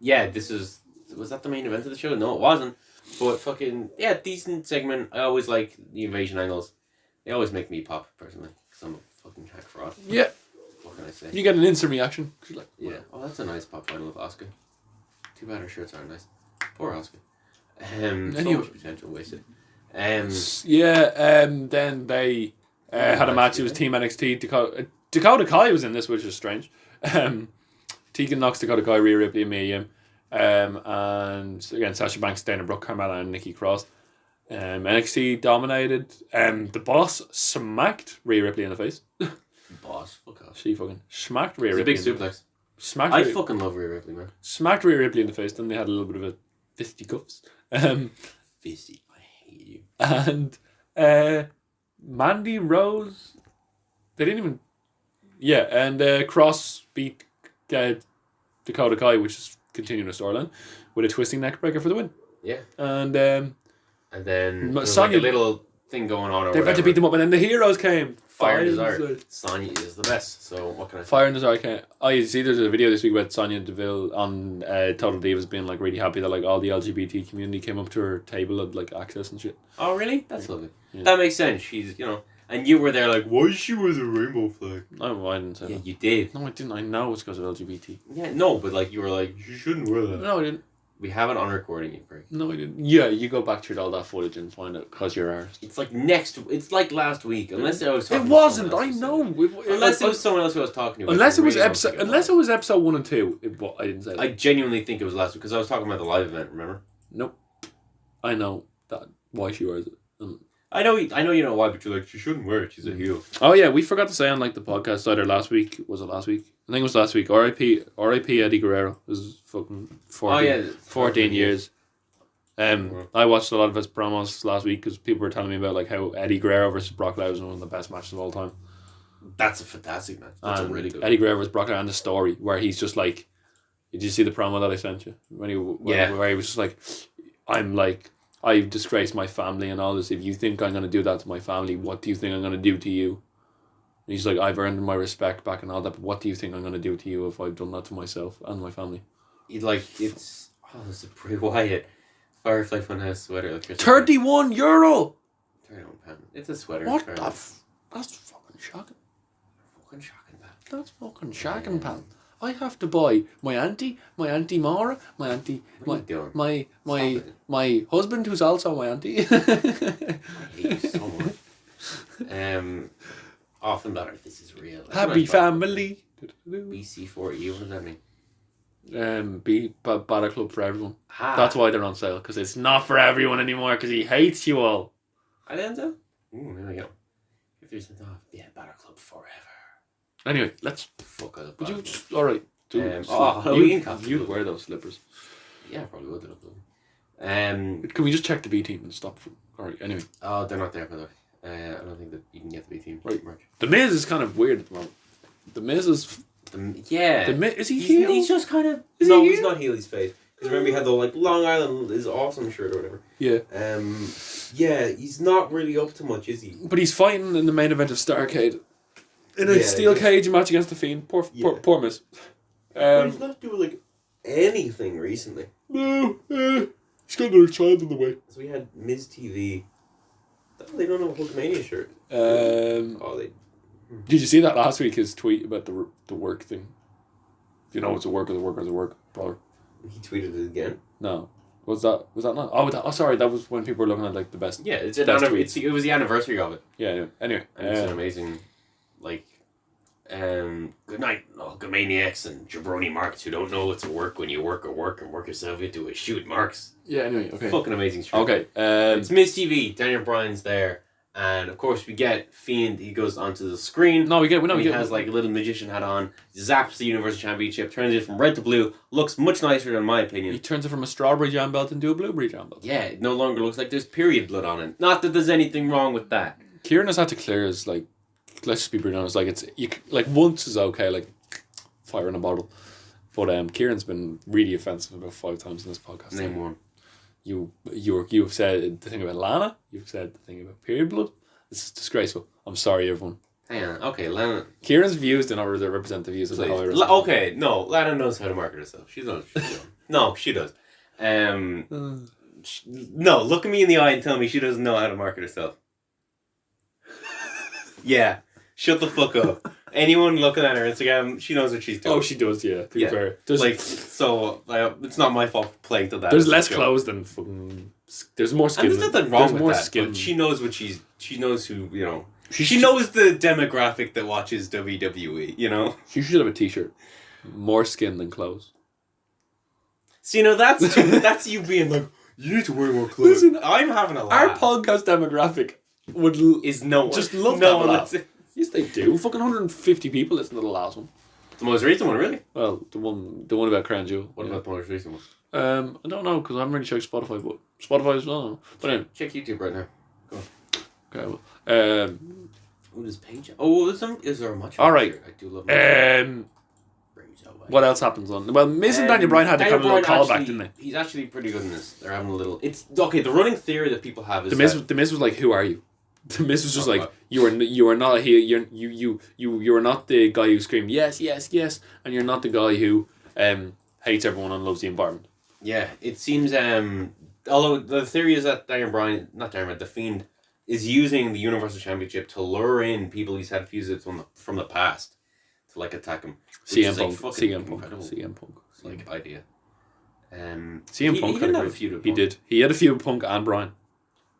Yeah, this was that the main event of the show? No, it wasn't. But fucking decent segment. I always like the invasion angles. They always make me pop personally because I'm a fucking hack fraud. Yeah. What can I say? You get an instant reaction. Like, yeah. Oh, that's a nice pop final of Asuka. Too bad her shirts aren't nice. Poor Asuka. So much potential wasted. Then they had a match. It was Team NXT. Dakota Kai was in this, which is strange. Tegan Knox, Dakota Kai, Rhea Ripley, and Mia Yim. And again, Sasha Banks, Dana Brooke, Carmella, and Nikki Cross. NXT dominated. The Boss smacked Rhea Ripley in the face. Boss, fuck off. She fucking smacked Rhea Ripley. It's a big suplex. Smacked. I fucking love Rhea Ripley, man. Smacked Rhea Ripley in the face. Then they had a little bit of a fisticuffs. Fisty, I hate you. And Mandy Rose. They didn't even. Yeah, and Cross beat Dakota Kai, which is continuing the storyline, with a twisting neck breaker for the win. Yeah. And then there's Sonya, like a little thing going on. They're about to beat them up, and then the heroes came. Fire and Desire. Sonya is the best. So what can I say? Fire and Desire came. You see, there's a video this week about Sonya Deville on Total Divas being like really happy that like all the LGBT community came up to her table and like access and shit. Oh really? That's lovely. Yeah. That makes sense. She's and you were there like, why is she with a rainbow flag? No, I didn't say that. Yeah, you did. No, I didn't. I know it's because of LGBT. Yeah, no, but like you were like, you shouldn't wear that. No, I didn't. We have it on recording, you prick. No, I didn't. Yeah, you go back through all that footage and find it because you're ours. It's like it's like last week. Unless I was talking It wasn't. I know. Unless it was someone else who I was talking to. Unless it was episode 1 and 2. I didn't say that. I genuinely think it was last week because I was talking about the live event. Remember? Nope. I know that why she wears it. I know you know why, but you're like, she shouldn't wear it. She's a heel. Oh yeah, we forgot to say on like the podcast either last week. Was it last week? I think it was last week. R.I.P. Eddie Guerrero. It was fucking 14 years. I watched a lot of his promos last week because people were telling me about like how Eddie Guerrero versus Brock Lesnar was one of the best matches of all time. That's a fantastic match. That's a really good. Eddie Guerrero versus Brock Lesnar, and the story where he's just like, did you see the promo that I sent you? Where he was just like, I've disgraced my family and all this. If you think I'm going to do that to my family, what do you think I'm going to do to you? And he's like, I've earned my respect back and all that, but what do you think I'm going to do to you if I've done that to myself and my family? It's a Bray Wyatt Firefly Funhouse sweater. Like €31! 31 pounds. It's a sweater. What the that's fucking shocking. Fucking shocking, pal. That's fucking shocking, pal. I have to buy my auntie Mara, my husband who's also my auntie. I hate you so much. Often better. This is real. That's Happy family. BC4E. What does that mean? Battle Club for everyone. That's why they're on sale, because it's not for everyone anymore, because he hates you all. Are they on sale? Ooh, there we go. 50% off. Yeah, Battle Club forever. Anyway, let's fuck up. Would you just alright? You'd wear those slippers. Yeah, I probably would. Can we just check the B team and stop? Alright, anyway. Oh, they're not there, by the way. I don't think that you can get the B team. Right. The Miz is kind of weird at the moment. The Miz is. Is he heel? He's just kind of. He's not heel. He's face. Because remember, he had the like Long Island is awesome shirt or whatever. Yeah. He's not really up to much, is he? But he's fighting in the main event of Starrcade. In a steel cage match against the Fiend. Poor Miz. He's not doing like anything recently. No. He's got another child in the way. So we had Miz TV. They don't have a Hulkamania shirt. Did you see that last week? His tweet about the work thing. You know, it's a work or the work or the work, brother. He tweeted it again. No, was that not? Oh, sorry, that was when people were looking at like the best. Yeah, it was the anniversary of it. Yeah. Anyway, and it's an amazing, like, Good night, good maniacs and jabroni marks who don't know it's a work when you work and work yourself into a shoot marks. Yeah, anyway, okay. Fucking amazing strip. Okay. It's Miss TV, Daniel Bryan's there, and of course we get Fiend, he goes onto the screen. He has like a little magician hat on, zaps the Universal Championship, turns it from red to blue, looks much nicer in my opinion. He turns it from a strawberry jam belt into a blueberry jam belt. Yeah, it no longer looks like there's period blood on it. Not that there's anything wrong with that. Kieran has had to clear his, like, let's just be brutally honest, like, it's, you, like, once is okay, like, fire in a bottle. But Kieran's been really offensive about 5 times in this podcast. Name one. You've said the thing about Lana, you've said the thing about period blood. This is disgraceful. I'm sorry, everyone. Hang on, okay, Lana. Kieran's views do not represent the views of the whole Okay, no, Lana knows how to market herself. She knows. No, she does. No, look at me in the eye and tell me she doesn't know how to market herself. Yeah, shut the fuck up. Anyone looking at her Instagram, she knows what she's doing. Oh, she does, yeah. To be fair. It's not my fault for playing to that. There's less clothes than fucking... There's more skin. And there's nothing wrong with that, but she knows what she knows who, you know... She knows the demographic that watches WWE, you know? She should have a t-shirt. More skin than clothes. See, you know, that's you being like, you need to wear more clothes. Listen, I'm having a laugh. Our podcast demographic is no one. Just love to have a laugh. Yes, they do. Fucking 150 people listen to the last one. The most recent one, really? Well, the one about Crown Jewel. What about the most recent one? I don't know, because I haven't really checked Spotify, but Spotify's, I don't know. But anyway. Check YouTube right now. Go on. Okay, well. Who does Paige? Oh, is there a much? Alright. I do love what else happens on? Well, Miz and Daniel Bryan had to kind of a little callback, didn't they? He's actually pretty good in this. They're having a little... It's okay, the running theory that people have is The Miz was like, who are you? The Miz was just like, you are not a heel. You are not the guy who screamed yes, yes, yes, and you're not the guy who hates everyone and loves the environment. Yeah, it seems. Although the theory is that the Fiend is using the Universal Championship to lure in people he's had feuds with from the past to like attack him. CM Punk. Like idea. CM Punk he didn't have a feud with Punk. He did. He had a feud with Punk and Bryan.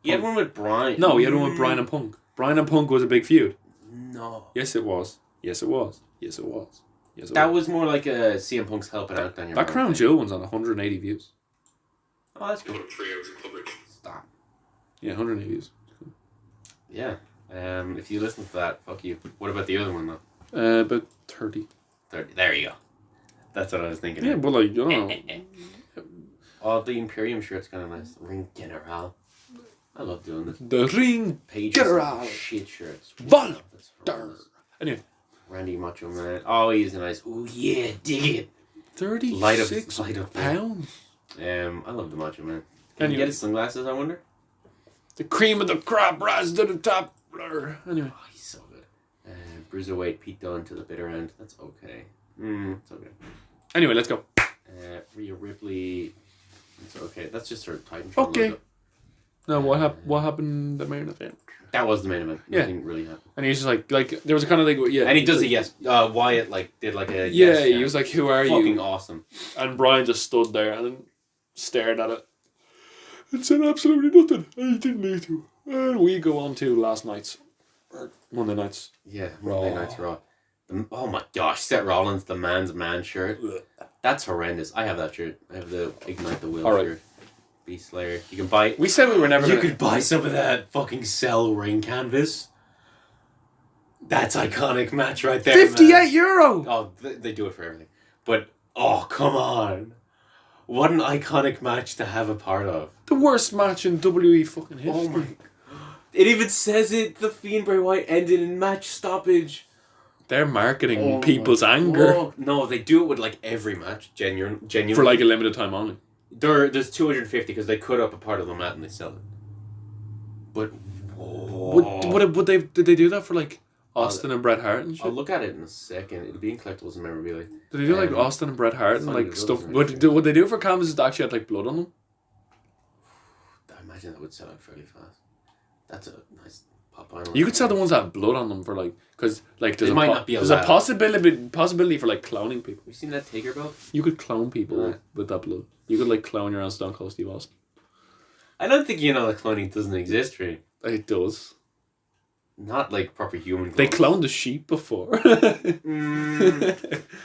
He had one with Bryan. No, he had one with Bryan and Punk. Bryan and Punk was a big feud. No. Yes, it was. Yes, it was. Yes, it was. Yes, it that was more like a CM Punk's helping out Daniel. That Crown Jewel one's on 180 views. Oh, that's good. 3 hours of coverage. Stop. Yeah, 180 views. Yeah. If you listen to that, fuck you. What about the other one though? About 30. 30. There you go. That's what I was thinking. Yeah, but like, you don't know. Oh, the Imperium shirt's kind of nice. Ring General. I love doing this. The Ring General. Shit shirts. Walter. Anyway. Randy Macho Man. Oh, he's a nice. Oh yeah, dig it. 36 pounds. I love the Macho Man. Can you get his sunglasses? I wonder. The cream of the crop rises to the top. Anyway. Oh, he's so good. Bruiserweight Pete Dunne to the bitter end. That's okay. It's okay. Anyway, let's go. Rhea Ripley. It's okay. That's just her Titan. Okay. No, what happened in the main event? That was the main event. Nothing really happened. And he's just like there was a kind of like, yeah. And he does a yes. Wyatt did like a yeah. Yes, he was like, "Who are you?" Fucking awesome. And Bryan just stood there and stared at it and said absolutely nothing. And he didn't need to. And we go on to last night's or Monday nights. Yeah, Monday Night's Raw. Oh my gosh, Seth Rollins, the man's man shirt. That's horrendous. I have that shirt. I have the Ignite the Will shirt. Beast Slayer. You can buy. We said we were never. You could buy some of that fucking Cell ring canvas. That's iconic match right there. €58. Oh, they do it for everything. But oh, come on! What an iconic match to have a part of. The worst match in WWE fucking history. Oh my! It even says it. The Fiend Bray Wyatt ended in match stoppage. They're marketing people's anger. Oh, no, they do it with like every match. Genuine. For like a limited time only. There's 250 because they cut up a part of the mat and they sell it. But did they do that for like Austin and Bret Hart and shit? I'll look at it in a second. It'll be in collectibles and memorabilia. Did they do like Austin and Bret Hart and like stuff? What they do for canvases that actually had like blood on them? I imagine that would sell out fairly fast. That's a nice pop on. You could sell the ones that have blood on them for like, because like there's a possibility for like cloning people. Have you seen that Taker belt? You could clone people with that blood. You could like clone your own Stone Cold Steve Austin. I don't think you know that cloning doesn't exist, really. It does. Not like proper human They clones. cloned a sheep before.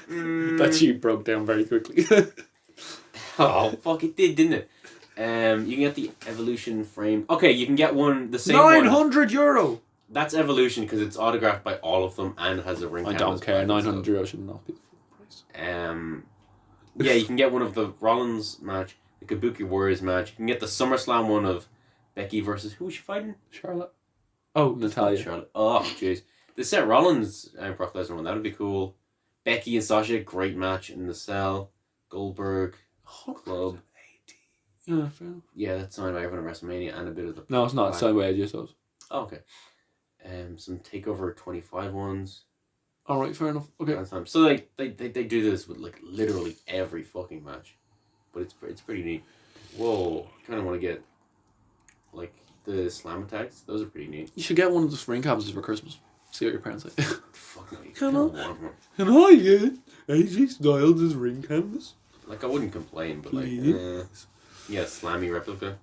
Mm, That sheep broke down very quickly. Oh, fuck, it did, didn't it? You can get the evolution frame. Okay, you can get one, the same one. €900. That's evolution because it's autographed by all of them and has a ring I canvas don't care. back, €900 should not be the full price. Yeah, you can get one of the Rollins match, the Kabuki Warriors match. You can get the SummerSlam one of Becky versus who was she fighting? Charlotte. Oh, Natalia. Charlotte. Oh, jeez. The Seth Rollins and Brock Lesnar one, that would be cool. Becky and Sasha, great match in the cell. Goldberg, Club. Yeah, fair enough. Yeah, that's signed by everyone at WrestleMania and a bit of the. No, it's not. Sideways, just those. Oh, okay. Some Takeover 25 ones. Alright, fair enough. Okay. So they do this with like literally every fucking match, but it's pretty neat. Whoa, kind of want to get like the slam attacks. Those are pretty neat. You should get one of those ring canvases for Christmas. See what your parents say. Fuck me. Can I get AJ Styles' ring canvas? Like I wouldn't complain, but like yeah, slammy replica.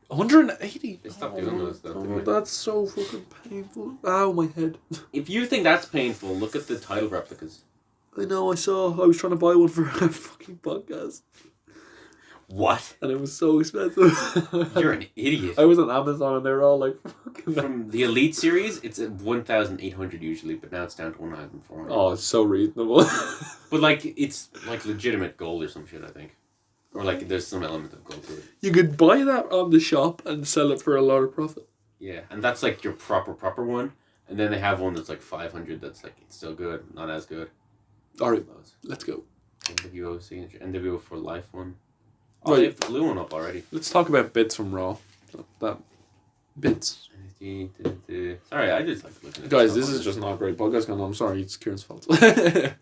180. They stopped doing those though. Oh, that's so fucking painful. Ow, my head. If you think that's painful, look at the title replicas. I know, I was trying to buy one for a fucking podcast. What? And it was so expensive. You're an idiot. I was on Amazon and they were all like, fucking. From the Elite series, it's at 1,800 usually, but now it's down to 1,400. Oh, it's so reasonable. But like, it's like legitimate gold or some shit, I think. Or like, there's some element of gold to it. You could buy that on the shop and sell it for a lot of profit. Yeah, and that's like your proper one. And then they have one that's like 500 that's like, it's still good, not as good. Alright, let's go. NWO signature, NWO for life one. Right. Oh, they have the blue one up already. Let's talk about bits from Raw. That bits. Sorry, I just like looking at Guys, this is just not a great podcast. I'm sorry, it's Kieran's fault.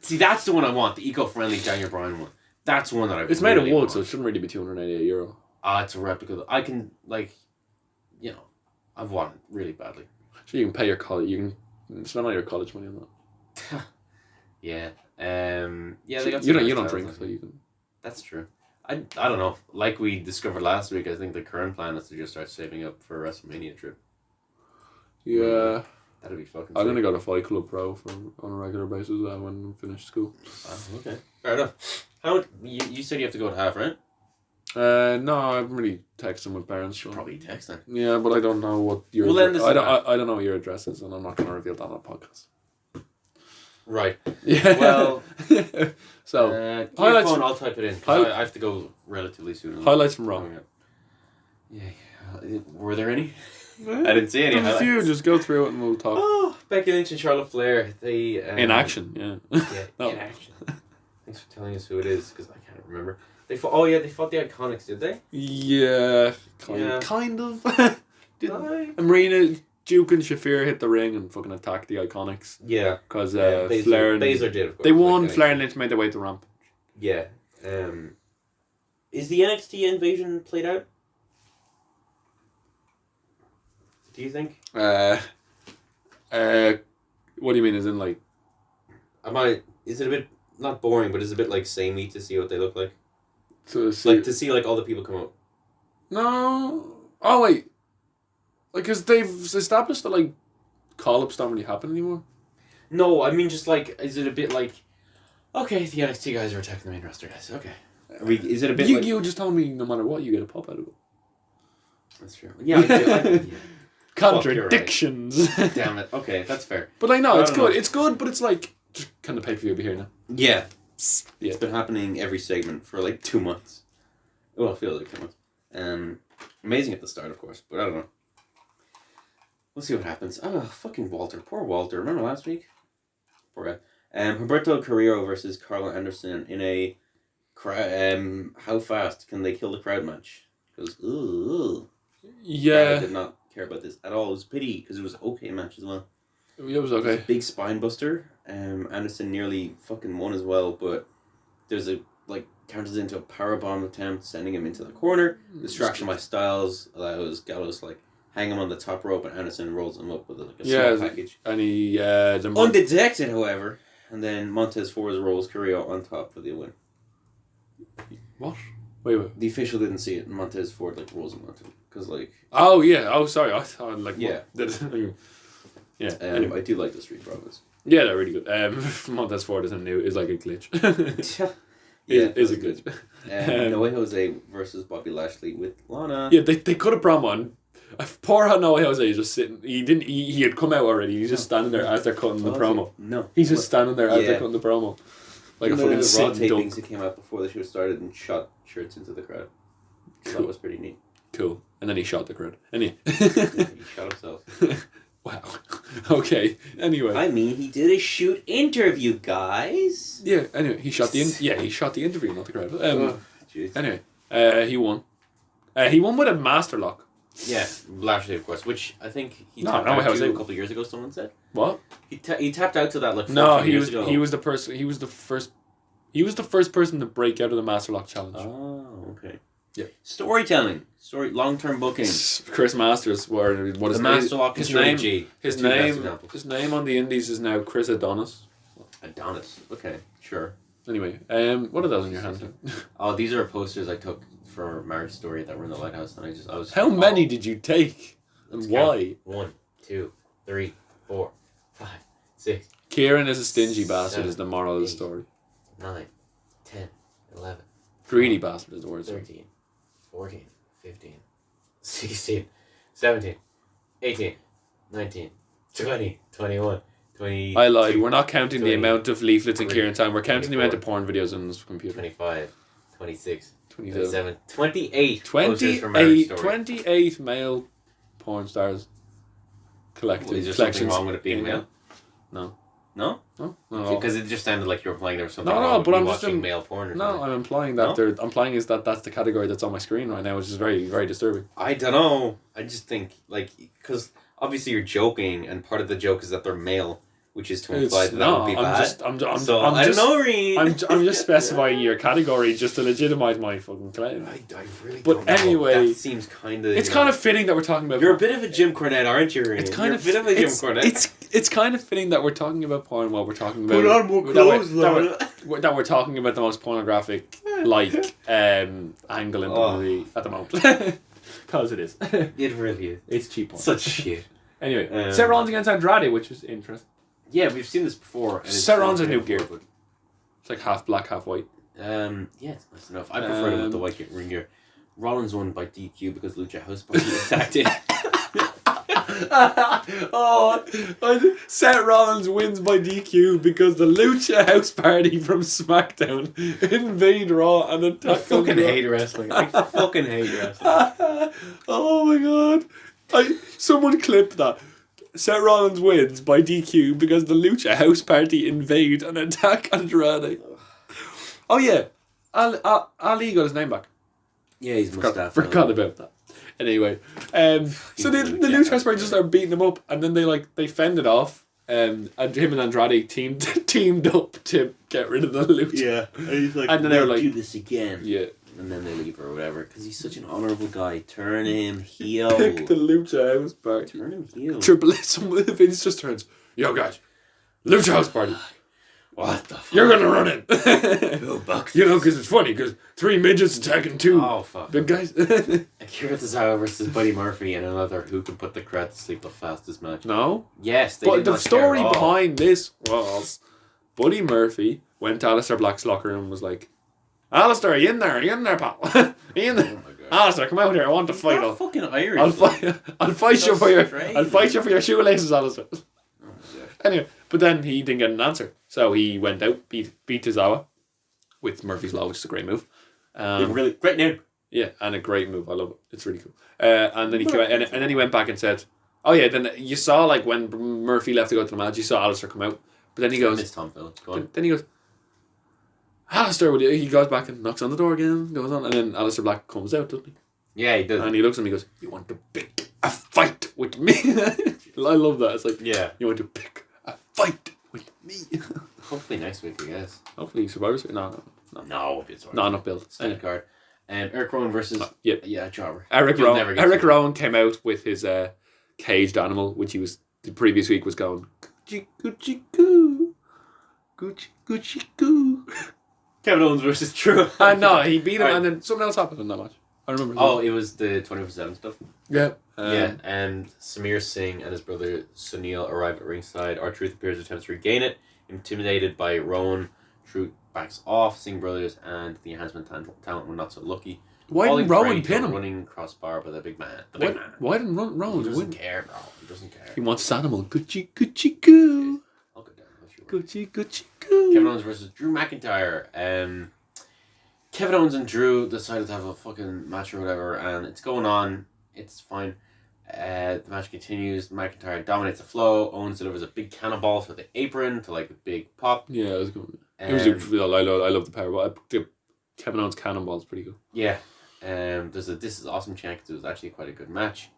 See, that's the one I want, the eco-friendly Daniel Bryan one. That's one that I It's made of wood, so it shouldn't really be €288. It's a replica. I can, like, you know, I've wanted really badly. So you can pay your college, you can spend all your college money on that. Yeah. Yeah, So they got you some don't nice drink, titles, so you can. That's true. I don't know. Like we discovered last week, I think the current plan is to just start saving up for a WrestleMania trip. Yeah. That'd be fucking I'm sick. going to go to Fight Club Pro on a regular basis when I finish school. Okay. Fair enough. How you said you have to go to half, right? No, I haven't really texted my parents. Should So. probably text them. Yeah, but I don't know what your We'll end this I don't know what your address is, and I'm not going to reveal that on a podcast. Right. Yeah. Well, so highlights. Phone, I'll type it in. 'Cause I have to go relatively soon. Highlights from Raw. Yeah. Were there any? I didn't see any There's a highlights. few. Just go through it and we'll talk. Oh, Becky Lynch and Charlotte Flair. They In action, yeah. Yeah, No. in action. Thanks for telling us who it is, because I can't remember. They fought. Oh yeah, they fought the Iconics, did they? Yeah, kind of. Marina, Duke, and Shafir hit the ring and fucking attacked the Iconics. Yeah, because Baszler did. Of course, they won. like, Flair and Lynch made their way to the ramp. Yeah. Is the NXT invasion played out? Do you think? What do you mean? As in like? Is it a bit not boring, but is it a bit like samey to see what they look like? To see, Like to see like all the people come out. No. Oh wait. Like, cause they've established that like call-ups don't really happen anymore. No, I mean just like, is it a bit like, okay, the NXT guys are attacking the main roster guys. Okay. Is it a bit like... You just told me no matter what, you get a pop out of it. That's true. Yeah, I do. Yeah. Contradictions. Right. Damn it. Okay, that's fair. But like, no, I it's don't good. know. It's good, but it's like, just kind of pay-per-view be here now. Yeah. Yeah. It's been happening every segment for like 2 months. Well, it feels like 2 months. Amazing at the start, of course, but I don't know. We'll see what happens. Oh, fucking Walter. Poor Walter. Remember last week? Poor guy. Humberto Carrillo versus Carl Anderson in a how fast can they kill the crowd match? Because, Yeah. I did not care about this at all. It was a pity because it was an okay match as well. It was It was okay. a big spine buster. Anderson nearly fucking won as well, but there's a counters into a powerbomb attempt, sending him into the corner. Distraction by Styles allows Gallows to hang him on the top rope, and Anderson rolls him up with a small package. And he Undetected, however, and then Montez Ford rolls Carrillo on top for the win. What? Wait. The official didn't see it, and Montez Ford rolls him onto him because Oh yeah. Oh sorry. I thought Yeah. Yeah. I do like the Street Profits. Yeah, they're really good. Montez Ford is like a glitch. Yeah, is a glitch. No Way Jose versus Bobby Lashley with Lana. Yeah, they could have promo on. Poor No Way Jose is just sitting. He had come out already. He's just standing there as they're cutting the promo. No. He's just standing there as they're cutting the promo. Like a fucking Raw sitting tapings duck. that came out before the show started and shot shirts into the crowd. So that was pretty neat. Cool. And then he shot the crowd. Anyway. He shot himself. Wow. Okay. Anyway. I mean, he did a shoot interview, guys. Yeah. Anyway, he shot the interview, not the crowd. Anyway, he won. He won with a master lock. Yeah, Lashley, of course. Which I think he No, tapped No Way out to Jose. a couple of years ago. Someone said What? he tapped out to that like 14 No, years ago. he was the person. He was the first person to break out of the master lock challenge. Oh, okay. Yeah. Storytelling, long-term booking. Chris Masters, what is The master lock his and name? strategy. His The two best name. examples. His name on the Indies is now Chris Adonis. Adonis. Okay, sure. Anyway, what are those in your hand? Oh, these are posters I took for Marriage Story that were in the lighthouse, and I was. How many did you take, and Let's why? count. 1, 2, 3, 4, 5, 6. Kieran is a stingy bastard. 7, Is the moral of the 8, story. 9, 10, 11. Greedy bastard is the word. 13, 14, 15, 16, 17, 18, 19, 20, 21, 20. I lied. We're not counting 20, the amount of leaflets in 23, Kieran's time. We're counting the amount of 24, porn videos on his computer. 25, 26, 27. 27, 28 posters for Marriage Story. 28 male porn stars collected. Is there something collections wrong with it being in- male? No. No? No? No. Because it just sounded like you were implying there was something No, wrong with but me I'm just watching in- male porn or No, something. I'm implying that No? I'm implying is that's the category that's on my screen right now, which is very, very disturbing. I don't know. I just think, because obviously you're joking, and part of the joke is that they're male, which is to imply that no, would be I'm bad. just, I'm I just, don't know, Reed. I'm just specifying your category just to legitimize my fucking claim. I really But don't know. anyway, That seems kind of... It's kind of fitting that we're talking about. You're a bit of a Jim Cornette, aren't you, Reed? It's kind You're of a bit of a Jim Cornette. It's kind of fitting that we're talking about porn while we're talking about. Put on more clothes, that we're talking about the most pornographic angle in the movie at the moment. Because it is. It really is. It's cheap porn. Such shit. Anyway, Seth Rollins against Andrade, which is interesting. Yeah, we've seen this before. And Seth Rollins has new gear. But, It's like half black, half white. yeah, it's nice enough. I prefer them with the white ring gear. Rollins won by DQ because Lucha House Party attacked it. Seth Rollins wins by DQ because the Lucha House Party from SmackDown invade Raw and attack. I fucking hate wrestling. I fucking hate wrestling. Oh my god! Someone clip that. Seth Rollins wins by DQ because the Lucha House Party invade and attack Andrade. Oh yeah, Ali got his name back. Yeah, he's mustache. Forgot about that. Anyway, so the Lucha House Party just started beating him up, and then they fended off. And him and Andrade teamed up to get rid of the Lucha. Yeah, and he's like, and then they were like, do this again. Yeah. And then they leave or whatever because he's such an honourable guy. Turn him heel. Pick the Lucha House Party. Turn him heel. Triple H, Vince just turns, yo guys, Lucha House Party. What the fuck? You're gonna run it. Go Bucks. You know, because it's funny, because 3 midgets attacking 2 Oh, fuck. big guys. Akira Tozawa versus Buddy Murphy and another who can put the crowd to sleep the fastest match. No. Yes, they But did the not story care at all. behind this was Buddy Murphy went to Alistair Black's locker room and was like, Alistair, are you in there? Are you in there, pal? Are you in there? Oh my god. Alistair, come out here. I want to fight. You're fucking Irish. I'll fight you for your. Strange. I'll fight you for your shoelaces, Alistair. Oh my god. Anyway, but then he didn't get an answer, so he went out, beat Tozawa with Murphy's Law, which is a great move. Really great name. Yeah, and a great move. I love it. It's really cool. And then he came out, and then he went back and said, "Oh yeah." Then you saw like when Murphy left to go to the match, you saw Alistair come out, but then he I goes, miss Tom Phillips. Go on. then he goes, Alistair, he goes back and knocks on the door again, goes on, and then Alistair Black comes out, doesn't he? Yeah, he does. And he looks at him and he goes, you want to pick a fight with me? I love that. It's like, Yeah. you want to pick a fight with me? Hopefully next week, I guess. Hopefully Survivor Series. No, it's alright. not enough build. Standard card. Eric Rowan versus Jobber. Eric You'll never get Rowan through. came out with his caged animal, which he was the previous week was going Gucci Gucci Goo, Gucci Gucci Goo. Kevin Owens versus Drew. And no, he beat him, Right. and then something else happened in that match. I remember. Oh, it was the 24/7 stuff. Yeah. Yeah, and Samir Singh and his brother Sunil arrive at ringside. R-Truth appears and attempts to regain it. Intimidated by Rowan, Truth backs off. Singh brothers and the enhancement talent were not so lucky. Why didn't Rowan pin him? Running crossbar by the big man. Why didn't Rowan He doesn't win? care, bro. He doesn't care. He wants his animal. Gucci, Gucci, goo. I'll go down if you want. Gucci, Gucci, goo. Kevin Owens versus Drew McIntyre. Kevin Owens and Drew decided to have a fucking match or whatever, and it's going on. It's fine. The match continues. McIntyre dominates the flow. Owens delivers a big cannonball for the apron to like a big pop. Yeah, it was good. It was I love the power, but Kevin Owens' cannonball is pretty good. Yeah. There's a "This is awesome" chant because it was actually quite a good match.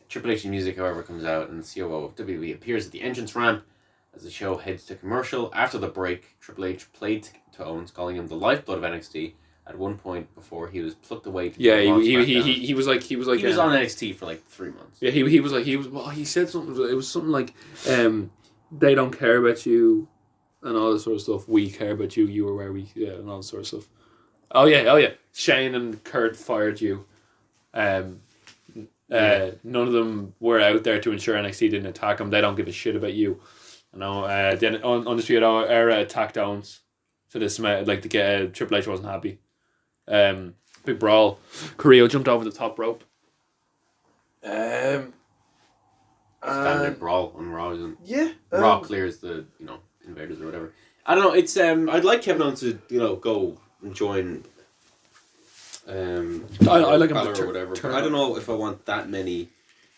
Triple H music, however, comes out, and the COO of WWE appears at the entrance ramp as the show heads to commercial. After the break, Triple H played to Owens, calling him the lifeblood of NXT. At one point before he was plucked away. Yeah, he was like he was on NXT for like 3 months. Yeah, he said something. It was something like, they don't care about you, and all this sort of stuff. We care about you. You are where we and all this sort of stuff. Oh yeah. Shane and Kurt fired you. None of them were out there to ensure NXT didn't attack them. They don't give a shit about you. You know, then Undisputed Era attacked Owens. So this like to get Triple H wasn't happy. Big brawl. Carrillo jumped over the top rope. Standard brawl on Raw, isn't it? Yeah. Raw clears the invaders or whatever. I don't know. It's I'd like Kevin Owens to go and join. I like him to or whatever. But I don't know if I want that many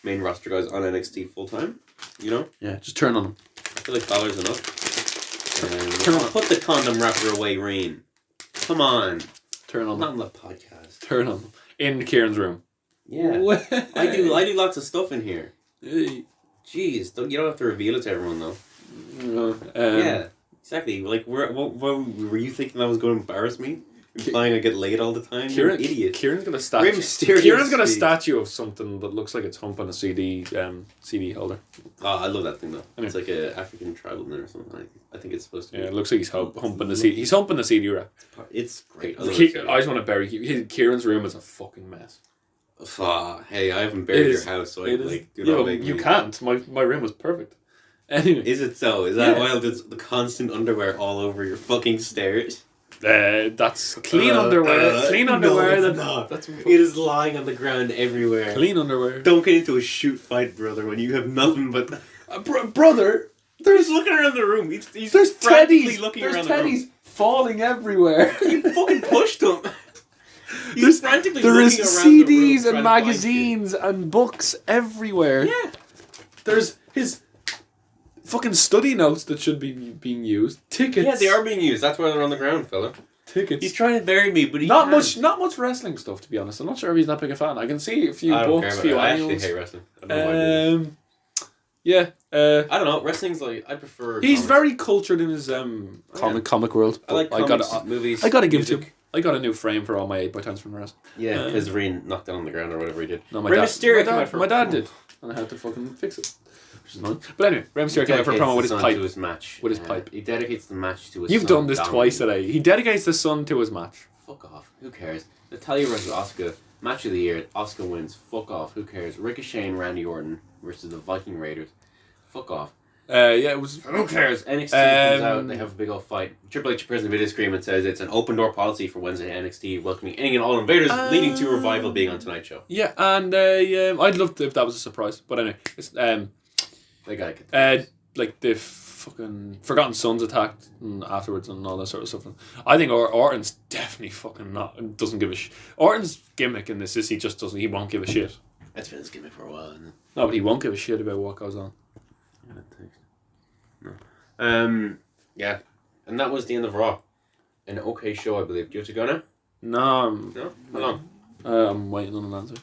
main roster guys on NXT full time. You know? Yeah, just turn on them. I feel like Balor's enough. Turn on. Put the condom wrapper away, Rain. Come on. Turn on Not them. on the podcast. Turn on them. In Kieran's room. Yeah. I do lots of stuff in here. Hey. Jeez, you don't have to reveal it to everyone though. Yeah, exactly. Like, what were you thinking that was going to embarrass me? Implying I get laid all the time? You're an idiot. Kieran's got a statue of something that looks like it's humping a CD holder. Oh, I love that thing though. Anyway. It's like an African tribal or something. I think it's supposed to be. Yeah, it looks like he's humping the CD. He's humping the CD rack. It's great. I just want to bury Kieran's room is a fucking mess. Hey, I haven't buried your house, so you can't. My room was perfect. Anyway. Is it so? Is that why there's the constant underwear all over your fucking stairs? That's clean underwear. Clean underwear. No, it's not. It is lying on the ground everywhere. Clean underwear. Don't get into a shoot fight, brother, when you have nothing but... brother, he's looking around the room. He's there's frantically looking around the room. There's teddies falling everywhere. You fucking pushed him. He's frantically there looking is around CDs the room and magazines and books everywhere. Yeah. There's his fucking study notes that should be being used. Tickets. Yeah, they are being used. That's why they're on the ground, fella. Tickets. He's trying to bury me, but not much wrestling stuff, to be honest. I'm not sure if he's that big a fan. I can see a few books, a few annuals. I actually hate wrestling. I don't know why yeah. I don't know. Wrestling's like I prefer. He's very cultured in his comic world. I like comics, movies. I gotta give it to him. I got a new frame for all my 8x10s from wrestling. Yeah, because Reen knocked it on the ground or whatever he did. No, my dad did, and I had to fucking fix it. Which is annoying. But anyway, Rey Mysterio came out for a promo with his pipe. To his match. With his pipe. He dedicates the match to his You've son. done this twice today. He dedicates the son to his match. Fuck off. Who cares? Natalya versus Asuka. Match of the year. Asuka wins. Fuck off. Who cares? Ricochet and Randy Orton versus the Viking Raiders. Fuck off. It was... Who cares? NXT comes out. They have a big old fight. Triple H appears in the video screen and says it's an open door policy for Wednesday NXT, welcoming any and all invaders, leading to Revival being on Tonight Show. Yeah, and I'd love if that was a surprise. But anyway, it's... They gotta get like the fucking Forgotten Sons attacked afterwards and all that sort of stuff. I think Orton's definitely fucking doesn't give a shit. Orton's gimmick in this is he won't give a shit. That's been his gimmick for a while, isn't it? No, but he won't give a shit about what goes on. No. Yeah, and that was the end of Raw. An okay show, I believe. Do you have to go now? No. No? How long? I'm waiting on an answer.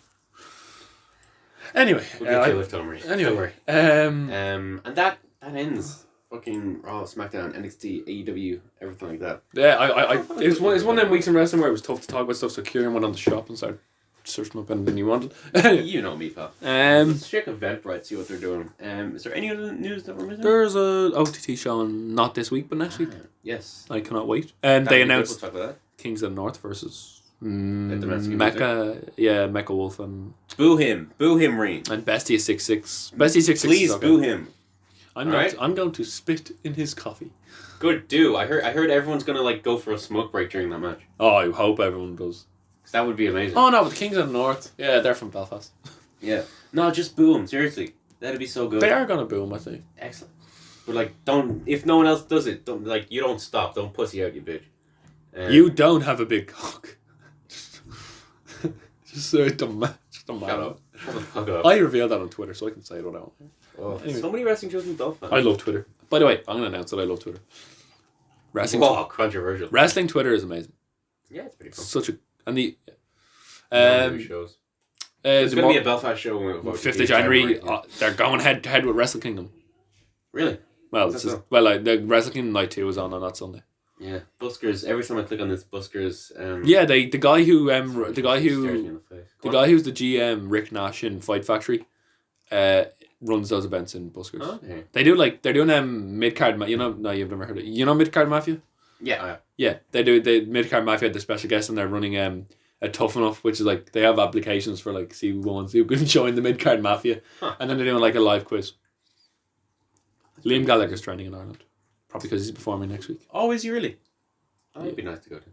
Anyway, we'll get you a lift on, Marie. Anyway, don't worry. And that ends fucking Raw, SmackDown, NXT, AEW, everything like that. Yeah, it's one of them weeks in wrestling where it was tough to talk about stuff. So Kieran went on the shop and started searching up anything he wanted. You know me, pal. Let's check Eventbrite, see what they're doing. Is there any other news that we're missing? There's a OTT show on not this week, but next week. Yes. I cannot wait. And they announced we'll talk about that. Kings of the North versus Mecha Wolf and Boo him, Reen. and Bestie 66. Bestie 66. Please boo him. I'm going to spit in his coffee. Good, do. I heard everyone's gonna like go for a smoke break during that match. Oh, I hope everyone does. 'Cause that would be amazing. Oh no, but the Kings of the North. Yeah, they're from Belfast. Yeah. No, just boo him. Seriously, that'd be so good. They are gonna boo him, I think. Excellent. But like, don't. If no one else does it, don't like. You don't stop. Don't pussy out, you bitch. You don't have a big cock. Just don't matter. Shut the fuck up. I revealed that on Twitter, so I can say it what I want. Oh, Anyway. so many wrestling shows in Belfast. I love Twitter. By the way, I'm gonna announce that I love Twitter. Controversial. Wrestling Twitter is amazing. Yeah, it's pretty fun. Such a and the shows. There's going to be a Belfast show on 5th of January. They're going head to head with Wrestle Kingdom. Really? Well, the Wrestle Kingdom Night 2 is on that Sunday. Yeah, Buskers. Every time I click on this, Buskers. The guy who's the GM, Rick Nash in Fight Factory, runs those events in Buskers. Okay. They're doing mid card. No, you've never heard of it. You know Mid Card Mafia? Yeah. Yeah, they do. The Mid Card Mafia had the special guest, and they're running a Tough Enough, which is like they have applications for like see ones who can join the Mid Card Mafia, and then they're doing like a live quiz. Liam Gallagher's training in Ireland, probably because he's performing next week. Oh, is he really? Oh, it'd be nice to go to.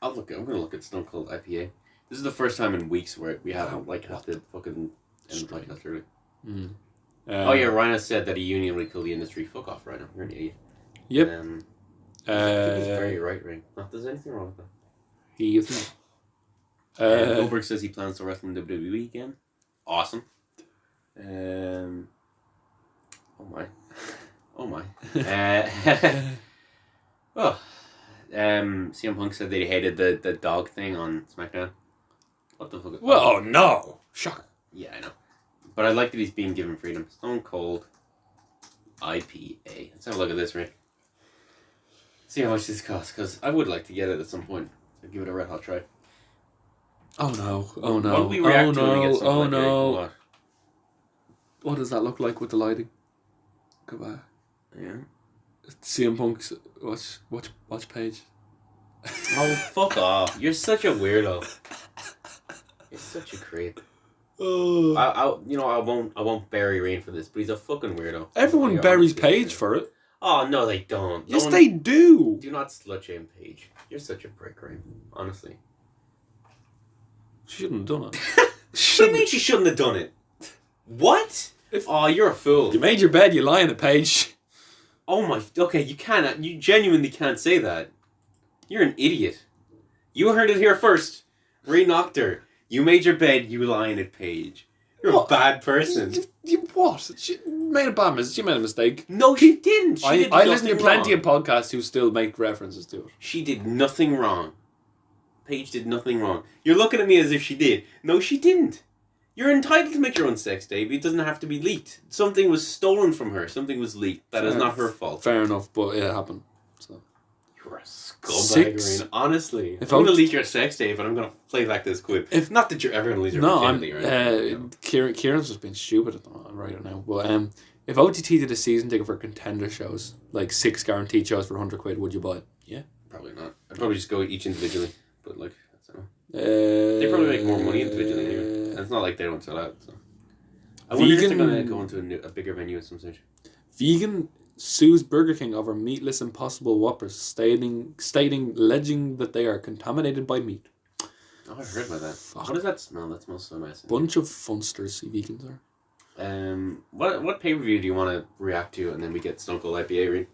I'm gonna look at Stone Cold IPA. This is the first time in weeks where we haven't had to fucking end the podcast early. Oh yeah, Rhino said that a union would kill the industry. Fuck off, Rhino. You're an idiot. Yep. I think he's very right, Ring. Not there's anything wrong with that. He isn't. Goldberg says he plans to wrestle in WWE again. Awesome. Oh my. CM Punk said that he hated the dog thing on SmackDown. What the fuck? Well, no. Shocker. Yeah, I know. But I like that he's being given freedom. Stone Cold IPA. Let's have a look at this, Rick. See how much this costs, because I would like to get it at some point. I'd give it a red hot try. Oh no. Oh no. What do we react to when we get Oh something no. like What does that look like with the lighting? Go back. Yeah. CM Punk's watch page. Oh, fuck off. You're such a weirdo. You're such a creep. Oh. I won't bury Rain for this, but he's a fucking weirdo. Everyone buries Paige for it. Oh no, they don't. Yes, they do. Do not slut shame Paige. You're such a prick, Rain. Honestly. She shouldn't have done it. What do you mean she shouldn't have done it? What? You're a fool. You made your bed, you lie on the page. Oh my... Okay, you genuinely can't say that. You're an idiot. You heard it here first. Ray knocked her. You made your bed, you lie in it, Paige. You're a bad person. You what? She made a bad mistake. She made a mistake. No, she didn't. I listen to plenty of podcasts who still make references to it. She did nothing wrong. Paige did nothing wrong. You're looking at me as if she did. No, she didn't. You're entitled to make your own sex tape. It doesn't have to be leaked. Something was stolen from her. Something was leaked. That is not her fault. Fair enough, but it happened. So. You're a scumbag, Rain. Honestly. I'm going to leak your sex tape and I'm going to play back this quip. Not that you're ever going to lose your virginity, right? Kieran's just being stupid at the moment right now. But if OTT did a season ticket for contender shows, like 6 guaranteed shows for £100, would you buy it? Yeah? Probably not. I'd probably just go each individually. But like, I don't know. They probably make more money individually anyway. And it's not like they don't sell out. So. I wonder if they're going to go into a bigger venue at some stage. Vegan sues Burger King over meatless Impossible Whoppers, alleging that they are contaminated by meat. Oh, I've heard about that. Fuck. What does that smell? That smells so nice. Bunch of funsters, vegans are. What pay-per-view do you want to react to, and then we get Stone Cold IPA read?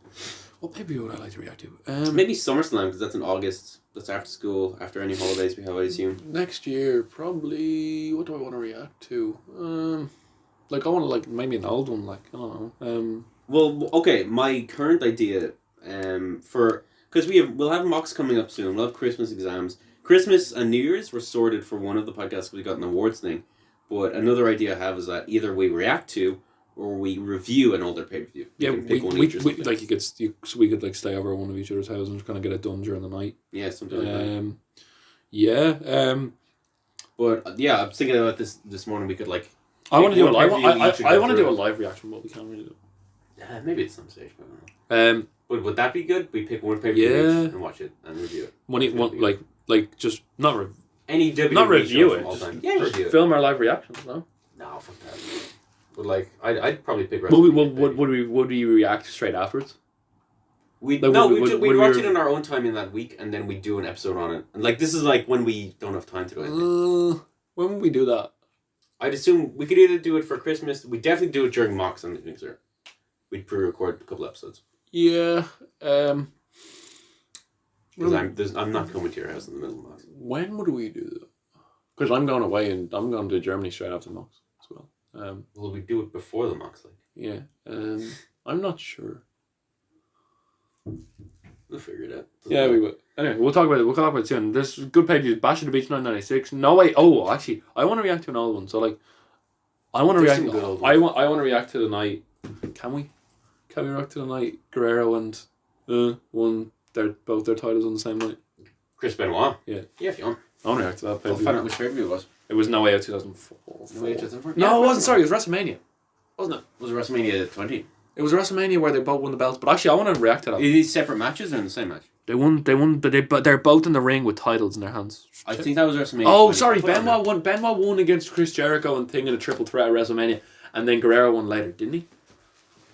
What pay-per-view would I like to react to? Maybe SummerSlam, because that's in August. That's after school, after any holidays we have, I assume. Next year, probably. What do I want to react to? I want to maybe an old one. I don't know. Well, okay. My current idea, because we'll have mocks coming up soon. We'll have Christmas exams. Christmas and New Year's were sorted for one of the podcasts. We got an awards thing, but another idea I have is that either we react to or we review an older pay-per-view. Yeah, we could stay over at one of each other's houses and just kind of get it done during the night. Yeah, something like that. Yeah. But yeah, I was thinking about this morning. We could I want to do a live reaction, but we can't really do it. Maybe at some stage. But But would that be good? We pick one pay per Yeah. each and watch it and review it. Like just not Any WWE not review show it. from all Just time. Yeah, review it. film our live reactions. No. No, fuck that. But like, I'd probably pick. Would we react straight afterwards? We'd Like, we'd watch it in our own time in that week, and then we'd do an episode on it. And like, this is like when we don't have time to do anything. When would we do that? I'd assume we could either do it for Christmas. We'd definitely do it during Mox on the Mixer. We'd pre-record a couple episodes. Yeah. Because I'm not coming to your house in the middle of Mox. When would we do that? Because I'm going away and I'm going to Germany straight after Mox as well. Will we do it before the Mox? Like, Yeah. I'm not sure. we'll figure it out. Yeah, we will. Anyway, we'll talk about it. We'll talk about it soon. There's good pages. Bash at the Beach 1996. No way. Oh, actually, I want to react to an old one. So like, I want to There's react. some good old I want to react to the night. Can we? Can we react to the night Guerrero and won both their titles on the same night? Chris Benoit. Yeah. Yeah, if you want. I want to react to that. I'll find out which pay-per-view it was. It was No Way Out 2004. No Way Out 2004? No, Yeah, it wasn't. Sorry, it was WrestleMania, wasn't it? Was it WrestleMania 20? It was WrestleMania where they both won the belts. But actually, I want to react to Are that. these separate matches or in the same match? They won, but they're both in the ring with titles in their hands. I think that was WrestleMania. Oh, 20. sorry, Put it on Benoit won. Benoit won against Chris Jericho and Thing in a triple threat at WrestleMania, and then Guerrero won later, didn't he?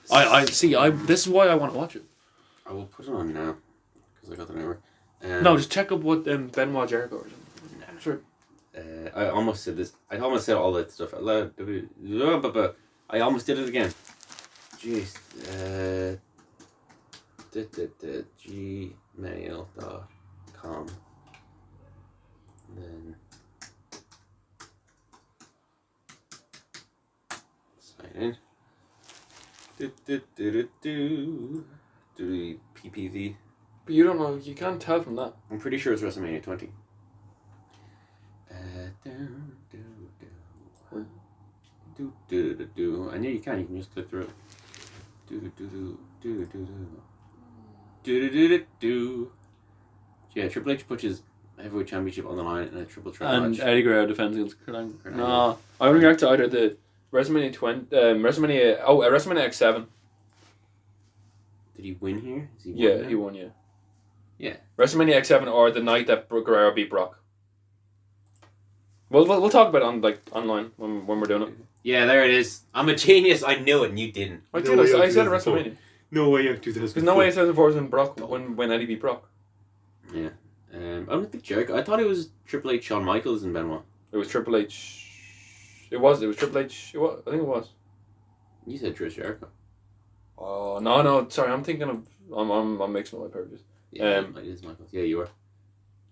I see. This is why I want to watch it. I will put it on now because I got the number. No, just check up what Benoit Jericho or something. Nah. Sure. I almost said this. I almost said all that stuff out loud. I almost did it again. Jeez. Gmail.com. Then sign in. Do PPV. But you don't know. You can't tell from that. I'm pretty sure it's WrestleMania 20. I know you can. You can just click through it. Yeah, Triple H puts his heavyweight championship on the line in a triple threat And match. Eddie Guerrero defends against Kurt Angle. Kurt No, I want to react to either the WrestleMania WrestleMania X7. Did he win here? Is he won Yeah, now? he won. Yeah. Yeah. WrestleMania X7 or the night that Guerrero beat Brock. We'll talk about it on online when we're doing it. Yeah, there it is. I'm a genius. I knew it and you didn't. I No did. way I said it 2004. WrestleMania. No way out 2004. Because No Way 2004 was when Brock when Eddie beat Brock. Yeah. I don't think Jericho. I thought it was Triple H, Shawn Michaels, and Benoit. It was Triple H. It was Triple H. I think it was. You said Trish Jericho. Oh no! Sorry, I'm thinking of. I'm mixing up my purposes. Yeah, it is Michaels. Yeah, you are.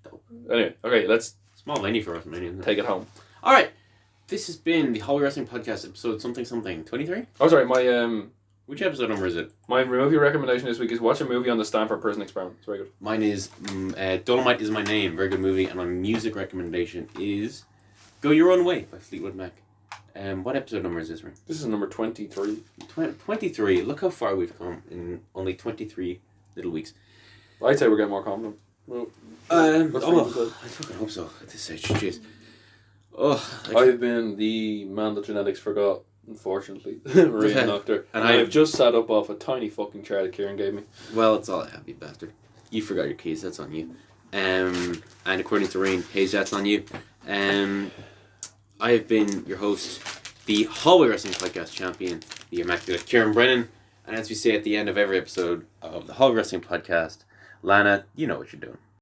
Dope. Anyway, okay, let's Small venue for WrestleMania, isn't it? take it home. All right. This has been the Holly Wrestling Podcast, episode something. 23? Oh, sorry, my Which episode number is it? my movie recommendation this week is watch a movie on the Stanford Prison Experiment. It's very good. Mine is Dolomite Is My Name. Very good movie. And my music recommendation is Go Your Own Way by Fleetwood Mac. What episode number is this, Ring? This is number 23. 23. Look how far we've come in only 23 little weeks. I'd say we're getting more confident. Well, I good. fucking hope so at this stage. Jeez. Oh, I've been the man that genetics forgot, unfortunately. Marine doctor. And And I've just sat up off a tiny fucking chair that Kieran gave me. well, it's all I have, you bastard. You forgot your keys. That's on you. And according to Rain, Hayes, that's on you. I have been your host, the Hallway Wrestling Podcast champion, the immaculate Kieran Brennan. And as we say at the end of every episode of the Hallway Wrestling Podcast, Lana, you know what you're doing.